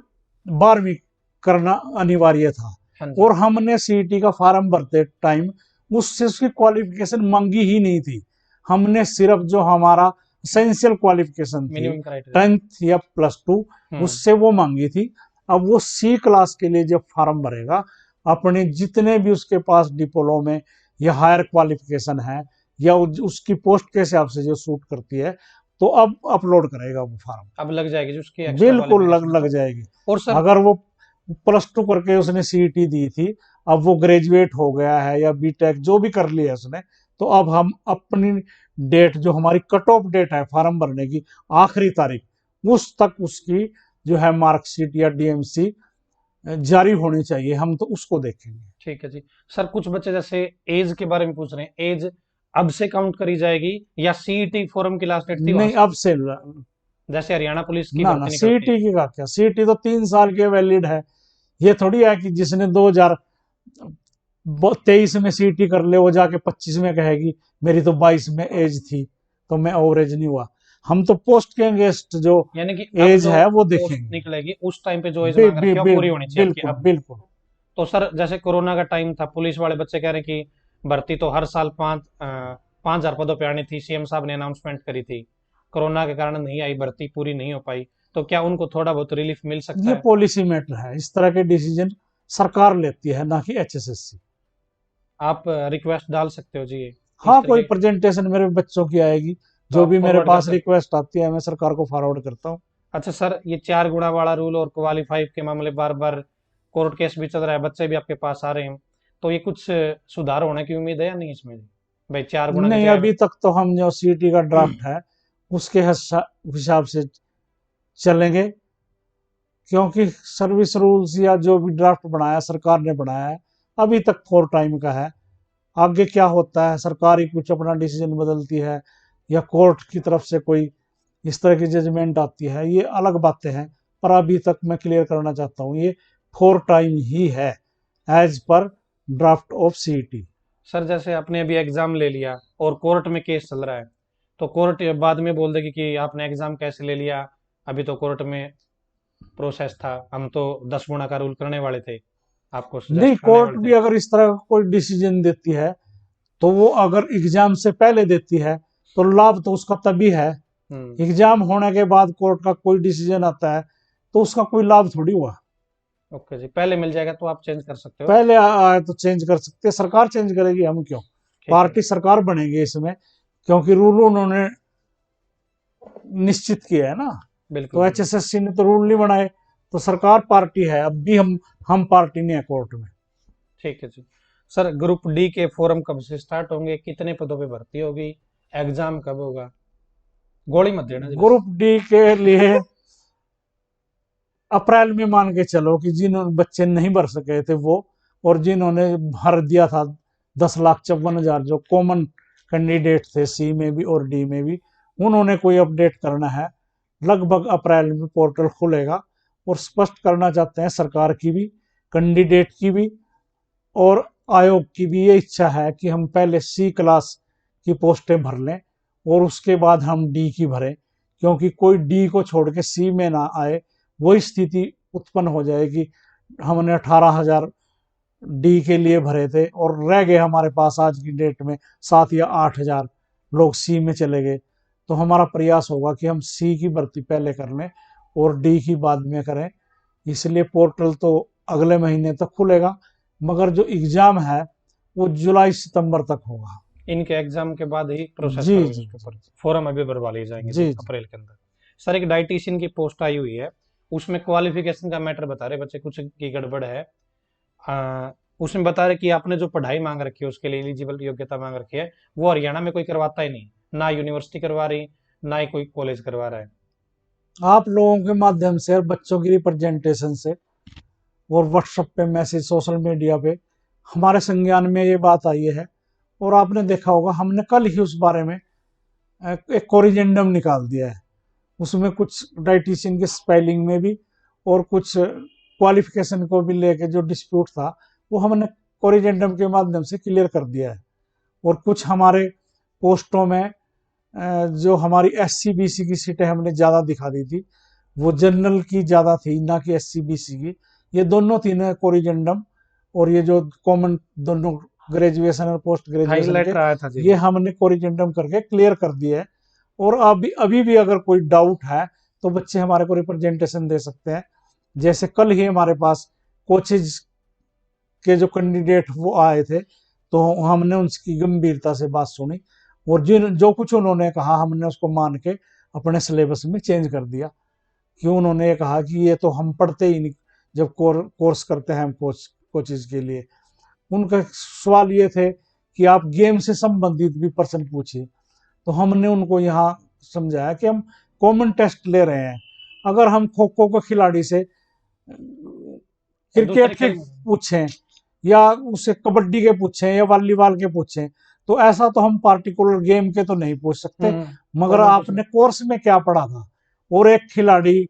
12वीं करना अनिवार्य था। हाँ जी। और हमने सीईटी का फॉर्म भरते टाइम उससे उसकी क्वालिफिकेशन मांगी ही नहीं थी। हमने सिर्फ जो हमारा एसेंशियल क्वालिफिकेशन थी, मिनिमम क्राइटेरिया। 10th या +2, उससे वो मांगी थी। अब वो सी क्लास के लिए जब फॉर्म भरेगा, अपने जितने भी उसके पास डिप्लोमे या हायर क्वालिफिकेशन है, या उसकी पोस्ट के हिसाब से जो सूट करती है, तो अब अपलोड करेगा वो फॉर्म। अब लग जाएगी जो उसकी एक्स्ट्रा बिल्कुल लग क्वालिफिकेशन है लग तो। जाएगी। और सर। अगर वो +2 करके उसने सीईटी दी थी, अब वो ग्रेजुएट हो गया है या बीटेक जो भी कर लिया उसने, तो अब हम अपनी डेट, जो हमारी कट ऑफ डेट है फॉर्म भरने की, आखिरी तारीख, उस तक उसकी जो है मार्कशीट या डीएमसी जारी होनी चाहिए, हम तो उसको देखेंगे। ठीक है जी। सर कुछ बच्चे जैसे एज के बारे में पूछ रहे हैं, एज अब से काउंट करी जाएगी या सीईटी फॉर्म की लास्ट डेट थी वहां नहीं, से? अब से जैसे हरियाणा पुलिस की ना ना, भर्ती निकलती है। सीईटी की का क्या, सीईटी तो 3 साल के वैलिड है। ये थोड़ी है कि जिसने 2023 में सीईटी कर ले, वो जाके 25 में कहेगी मेरी तो 22 में एज थी तो मैं ओवरेज नहीं हुआ। हम तो पोस्ट के अगेंस्ट जो यानी कि अब एज जो है वो पोस्ट देखेंगे। निकलेगी उस टाइम पे जो एज बि, मांग बि, रखी है वो बि, पूरी होनी चाहिए आपकी बिल्कुल अब। बिल्कुल। तो सर जैसे कोरोना का टाइम था, पुलिस वाले बच्चे कह रहे हैं कि भर्ती तो हर साल 5,000 पदों पे आनी थी, सीएम साहब ने अनाउंसमेंट करी थी, कोरोना के कारण नहीं आई, भर्ती पूरी नहीं हो पाई, तो क्या उनको थोड़ा बहुत रिलीफ मिल सकता ये है? पॉलिसी मैटर है, इस तरह के डिसीजन सरकार लेती है, ना कि एचएसएससी। आप रिक्वेस्ट डाल सकते हो जी इस हाँ, कोई तरीके। प्रेजेंटेशन मेरे बच्चों की आएगी, तो जो आप भी मेरे फॉरवर्ड कर पास सकते रिक्वेस्ट आती है मैं सरकार को फॉरवर्ड करता हूँ। हो। अच्छा सर, ये 4 गुणा वाला रूल और क्वालिफाई के मामले बार बार कोर्ट केस भी चल रहा है, बच्चे भी आपके पास आ रहे हैं, तो ये कुछ सुधार होने की उम्मीद है या नहीं इसमें? भाई 4 गुणा की नहीं, जगह। अभी तक तो हम जो सीईटी का ड्राफ्ट है उसके हिसाब से चलेंगे, क्योंकि सर्विस रूल्स या जो भी ड्राफ्ट बनाया सरकार ने बनाया है, अभी तक फॉर टाइम का है। आगे क्या होता है, सरकार ही कुछ अपना डिसीजन बदलती है या कोर्ट की तरफ से कोई इस तरह की जजमेंट आती है, ये अलग बातें हैं। पर अभी तक मैं क्लियर करना चाहता हूँ, ये फॉर टाइम ही है, as per draft of CET. Sir जैसे आपने अभी एग्जाम ले लिया और कोर्ट में केस चल रहा है, तो कोर्ट बाद में बोल देगी कि आपने एग्जाम कैसे ले लिया, अभी तो कोर्ट में प्रोसेस था, हम तो 10 गुना का रूल करने वाले थे, आपको नहीं, सजेस्ट करने कोर्ट वाले भी थे। अगर इस तरह का कोई डिसीजन देती है तो वो अगर एग्जाम से पहले देती है तो लाभ तो उसका तभी है। हम्म। एग्जाम होने के बाद कोर्ट का कोई डिसीजन आता है तो उसका कोई लाभ थोड़ी हुआ। ओके जी, पहले मिल जाएगा तो आप चेंज कर सकते हो। पहले आए तो चेंज कर सकते हैं, सरकार चेंज करेगी, हम क्यों। ठीक है। पार्टी सरकार बनेगी इसमें, क्योंकि रूल उन्होंने निश्चित किया है ना। बिल्कुल तो बिल्कुल। एचएसएससी ने तो रूल नहीं बनाए, तो सरकार पार्टी है, अब भी हम पार्टी नहीं है कोर्ट में। ठीक है जी। सर ग्रुप डी के फॉर्म कब से स्टार्ट होंगे, कितने पदों पे भर्ती होगी, एग्जाम कब होगा? गोली मत देना जी बस। ग्रुप डी के लिए अप्रैल में मान के चलो कि जिन्होंने बच्चे नहीं भर सके थे वो, और जिन्होंने भर दिया था 10,54,000 जो कॉमन कैंडिडेट थे सी में भी और डी में भी, उन्होंने कोई अपडेट करना है, लगभग अप्रैल में पोर्टल खुलेगा। और स्पष्ट करना चाहते हैं सरकार की भी, कैंडिडेट की भी और आयोग की भी ये इच्छा है कि हम पहले सी क्लास की पोस्टें भर लें और उसके बाद हम डी की भरें, क्योंकि कोई डी को छोड़ के सी में ना आए, वही स्थिति उत्पन्न हो जाएगी। हमने 18,000 डी के लिए भरे थे और रह गए हमारे पास आज की डेट में 7 या 8 हजार लोग सी में चले गए। तो हमारा प्रयास होगा कि हम सी की भर्ती पहले कर लें और डी की बाद में करें। इसलिए पोर्टल तो अगले महीने तक खुलेगा, मगर जो एग्जाम है वो जुलाई सितंबर तक होगा। इनके एग्जाम के बाद ही प्रोसेस जी करोगे जी इसके ऊपर, फॉर्म अभी भरवा लिए जाएंगे जी जी जी। अप्रैल के अंदर। सर एक डाइटिशियन की पोस्ट आई हुई है, उसमें क्वालिफिकेशन का मैटर बता रहे बच्चे कुछ की गड़बड़ है। उसमें बता रहे कि आपने जो पढ़ाई मांग रखी है उसके लिए एलिजिबल योग्यता मांग रखी है, वो हरियाणा में कोई करवाता ही नहीं, ना यूनिवर्सिटी करवा रही, ना ही कोई कॉलेज करवा रहा है। आप लोगों के माध्यम से और बच्चों की रिप्रेजेंटेशन से और व्हाट्सएप पे मैसेज, सोशल मीडिया पे हमारे संज्ञान में ये बात आई है। और आपने देखा होगा हमने कल ही उस बारे में एक कोरिजेंडम निकाल दिया है। उसमें कुछ डाइटिशियन के स्पेलिंग में भी और कुछ क्वालिफिकेशन को भी लेके जो डिस्प्यूट था वो हमने कोरिजेंडम के माध्यम से क्लियर कर दिया है। और कुछ हमारे पोस्टों में जो हमारी एस सी बी सी की सीटें हमने ज़्यादा दिखा दी थी, वो जनरल की ज़्यादा थी ना कि एस सी बी सी की। ये दोनों थी ना कोरिजेंडम, और ये जो कॉमन दोनों ग्रेजुएशन और पोस्ट ग्रेजुएशन के, हाईलाइटर आया था जी ये जी। हमने कोरिजेंडम करके क्लियर कर दिए है। और अभी अभी भी अगर कोई डाउट है तो बच्चे हमारे को रिप्रेजेंटेशन दे सकते हैं। जैसे कल ही हमारे पास कोचेज के जो कैंडिडेट वो आए थे, तो हमने उनकी गंभीरता से बात सुनी और जिन जो कुछ उन्होंने कहा हमने उसको मान के अपने सिलेबस में चेंज कर दिया। कि उन्होंने कहा कि ये तो हम पढ़ते ही नहीं जब कोर्स करते हैं हम कोचेज के लिए। उनका सवाल ये थे कि आप गेम से संबंधित भी प्रश्न पूछिए। तो हमने उनको यहाँ समझाया कि हम कॉमन टेस्ट ले रहे हैं, अगर हम खो खो के खिलाड़ी से और दूसरे क्रिकेट के खेल। पूछें या उससे कबड्डी के पूछें या वॉलीबॉल के पूछें, तो ऐसा तो हम पार्टिकुलर गेम के तो नहीं पूछ सकते। मगर कॉमन आपने पूछना। कोर्स में क्या पढ़ा था और एक खिलाड़ी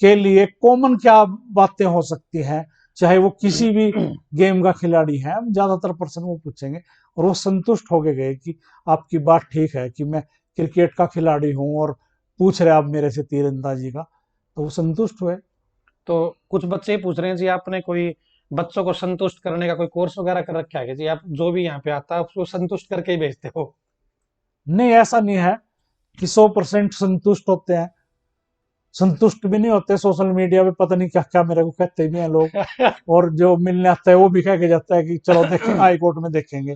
के लिए कॉमन क्या बातें हो सकती हैं, चाहे वो किसी भी गेम का खिलाड़ी है, हम ज्यादातर प्रश्न वो पूछेंगे। और वो संतुष्ट हो गए कि आपकी बात ठीक है कि मैं क्रिकेट का खिलाड़ी हूँ और पूछ रहे आप मेरे से तीरंदाजी का, तो वो संतुष्ट हुए। तो कुछ बच्चे ही पूछ रहे हैं जी, आपने कोई बच्चों को संतुष्ट करने का कोई कोर्स वगैरह कर रखा है क्या जी? आप जो भी यहाँ पे आता है उसको संतुष्ट करके ही भेजते हो? नहीं, ऐसा नहीं है कि 100% संतुष्ट होते हैं, संतुष्ट भी नहीं होते। सोशल मीडिया पे पता नहीं क्या क्या मेरे को कहते भी हैं लोग, और जो मिलने आता है वो भी कह के जाता है कि चलो देखें हाई कोर्ट में देखेंगे,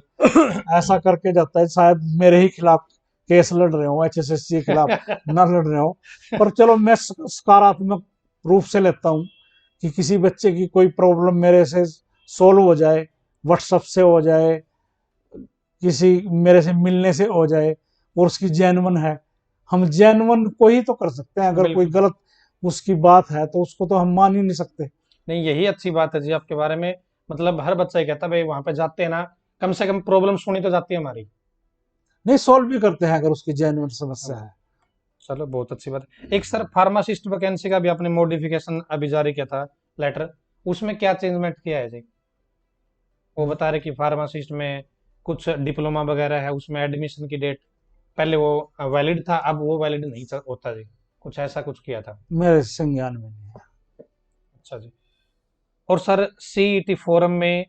ऐसा करके जाता है। शायद मेरे ही खिलाफ केस लड़ रहे हो, एचएसएससी के खिलाफ ना लड़ रहे हो। पर चलो मैं सकारात्मक रूप से लेता हूँ कि किसी बच्चे की कोई प्रॉब्लम मेरे से सोल्व हो जाए, व्हाट्सएप से हो जाए, किसी मेरे से मिलने से हो जाए और उसकी जेन्युइन है। हम जेन्युइन को ही तो कर सकते हैं, अगर कोई बिल्कुल। गलत उसकी बात है तो उसको तो हम मान ही नहीं सकते। नहीं यही अच्छी बात है जी आपके बारे में, मतलब हर बच्चा ही कहता है भाई वहां पे जाते हैं ना, कम से कम प्रॉब्लम सुनी तो जाती है हमारी। नहीं, सॉल्व भी करते हैं अगर उसकी जेन्युइन समस्या हाँ, है। चलो बहुत अच्छी बात है। एक सर फार्मासिस्ट वैकेंसी का भी आपने मॉडिफिकेशन अभी जारी किया था, लेटर, उसमें क्या चेंजमेंट किया है जी? वो बता रहे कि फार्मासिस्ट में कुछ डिप्लोमा वगैरह है उसमें एडमिशन की डेट पहले वो वैलिड था, अब वो वैलिड नहीं होता जी, कुछ ऐसा कुछ किया था। मेरे संज्ञान में नहीं है। अच्छा जी। और सर सीईटी फॉरम में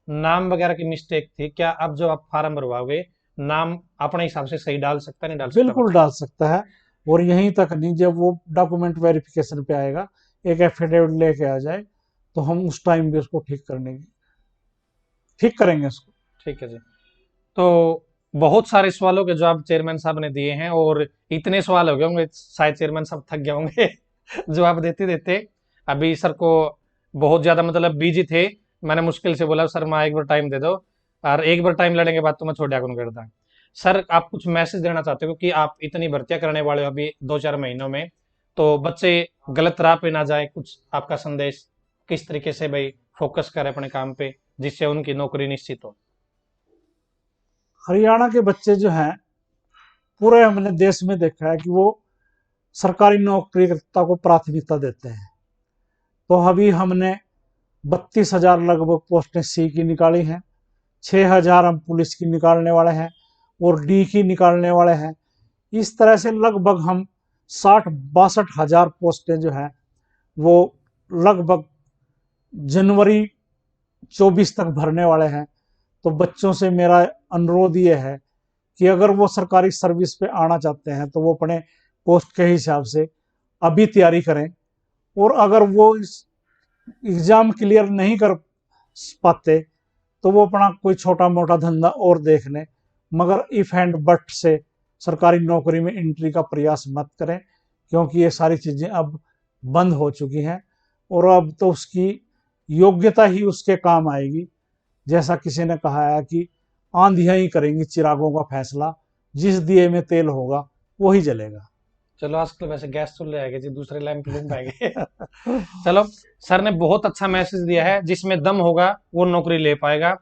नाम वगैरह की मिस्टेक थी क्या? अब जो आप फार्म भरवाओगे नाम अपने हिसाब से सही डाल सकता है, नहीं डाल सकता बिल्कुल बच्चा? डाल सकता है। और यहीं तक नहीं, जब वो डॉक्यूमेंट वेरिफिकेशन पे आएगा, एक एफिडेविट लेके आ जाए, तो हम उस टाइम भी उसको ठीक करेंगे उसको। ठीक है जी। तो बहुत सारे सवालों के जवाब चेयरमैन साहब ने दिए हैं, और इतने सवाल हो गए होंगे शायद चेयरमैन साहब थक गए होंगे जवाब देते देते। अभी सर को बहुत ज्यादा मतलब बिजी थे, मैंने मुश्किल से बोला सर मैं एक बार टाइम दे दो, और एक बार टाइम लड़ने के बाद तो मैं छोड़ कौन करता। सर आप कुछ मैसेज देना चाहते हो कि आप इतनी भर्तियां करने वाले हो अभी 2-4 महीनों में, तो बच्चे गलत राह पे ना जाए, कुछ आपका संदेश किस तरीके से भाई फोकस करें अपने काम पे जिससे उनकी नौकरी निश्चित हो? हरियाणा के बच्चे जो हैं, पूरे हमने देश में देखा है कि वो सरकारी नौकरीकर्ता को प्राथमिकता देते हैं। तो अभी हमने 32,000 लगभग पोस्टें सी की निकाली हैं, 6,000 हम पुलिस की निकालने वाले हैं, और डी की निकालने वाले हैं। इस तरह से लगभग हम 60-62,000 पोस्टें जो हैं वो लगभग जनवरी 24 तक भरने वाले हैं। तो बच्चों से मेरा अनुरोध ये है कि अगर वो सरकारी सर्विस पे आना चाहते हैं तो वो अपने पोस्ट के हिसाब से अभी तैयारी करें। और अगर वो इस एग्जाम क्लियर नहीं कर पाते तो वो अपना कोई छोटा मोटा धंधा और देख लें, मगर इफ एंड बट से सरकारी नौकरी में एंट्री का प्रयास मत करें, क्योंकि ये सारी चीज़ें अब बंद हो चुकी हैं। और अब तो उसकी योग्यता ही उसके काम आएगी। जैसा किसी ने कहा है कि आंधियां ही करेंगी चिरागों का फैसला, जिस दिए में तेल होगा वही जलेगा। चलो आजकल वैसे गैस चूल्हे आ गए जी, दूसरे लैंप लूंप आ गए चलो, सर ने बहुत अच्छा मैसेज दिया है, जिसमें दम होगा वो नौकरी ले पाएगा।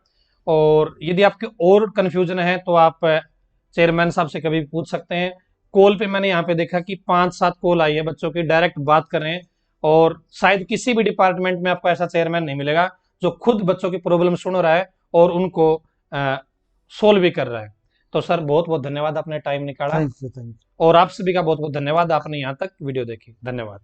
और यदि आपके और कंफ्यूजन है तो आप चेयरमैन साहब से कभी भी पूछ सकते हैं। कॉल पे मैंने यहाँ पे देखा कि 5-7 कॉल आई है बच्चों की, डायरेक्ट बात कर रहे हैं। और शायद किसी भी डिपार्टमेंट में आपको ऐसा चेयरमैन नहीं मिलेगा जो खुद बच्चों की प्रॉब्लम सुन रहा है और उनको सोल्व भी कर रहा है। तो सर बहुत बहुत धन्यवाद, आपने टाइम निकाला। Thank you, thank you. और आप सभी का बहुत बहुत धन्यवाद, आपने यहाँ तक वीडियो देखी। धन्यवाद।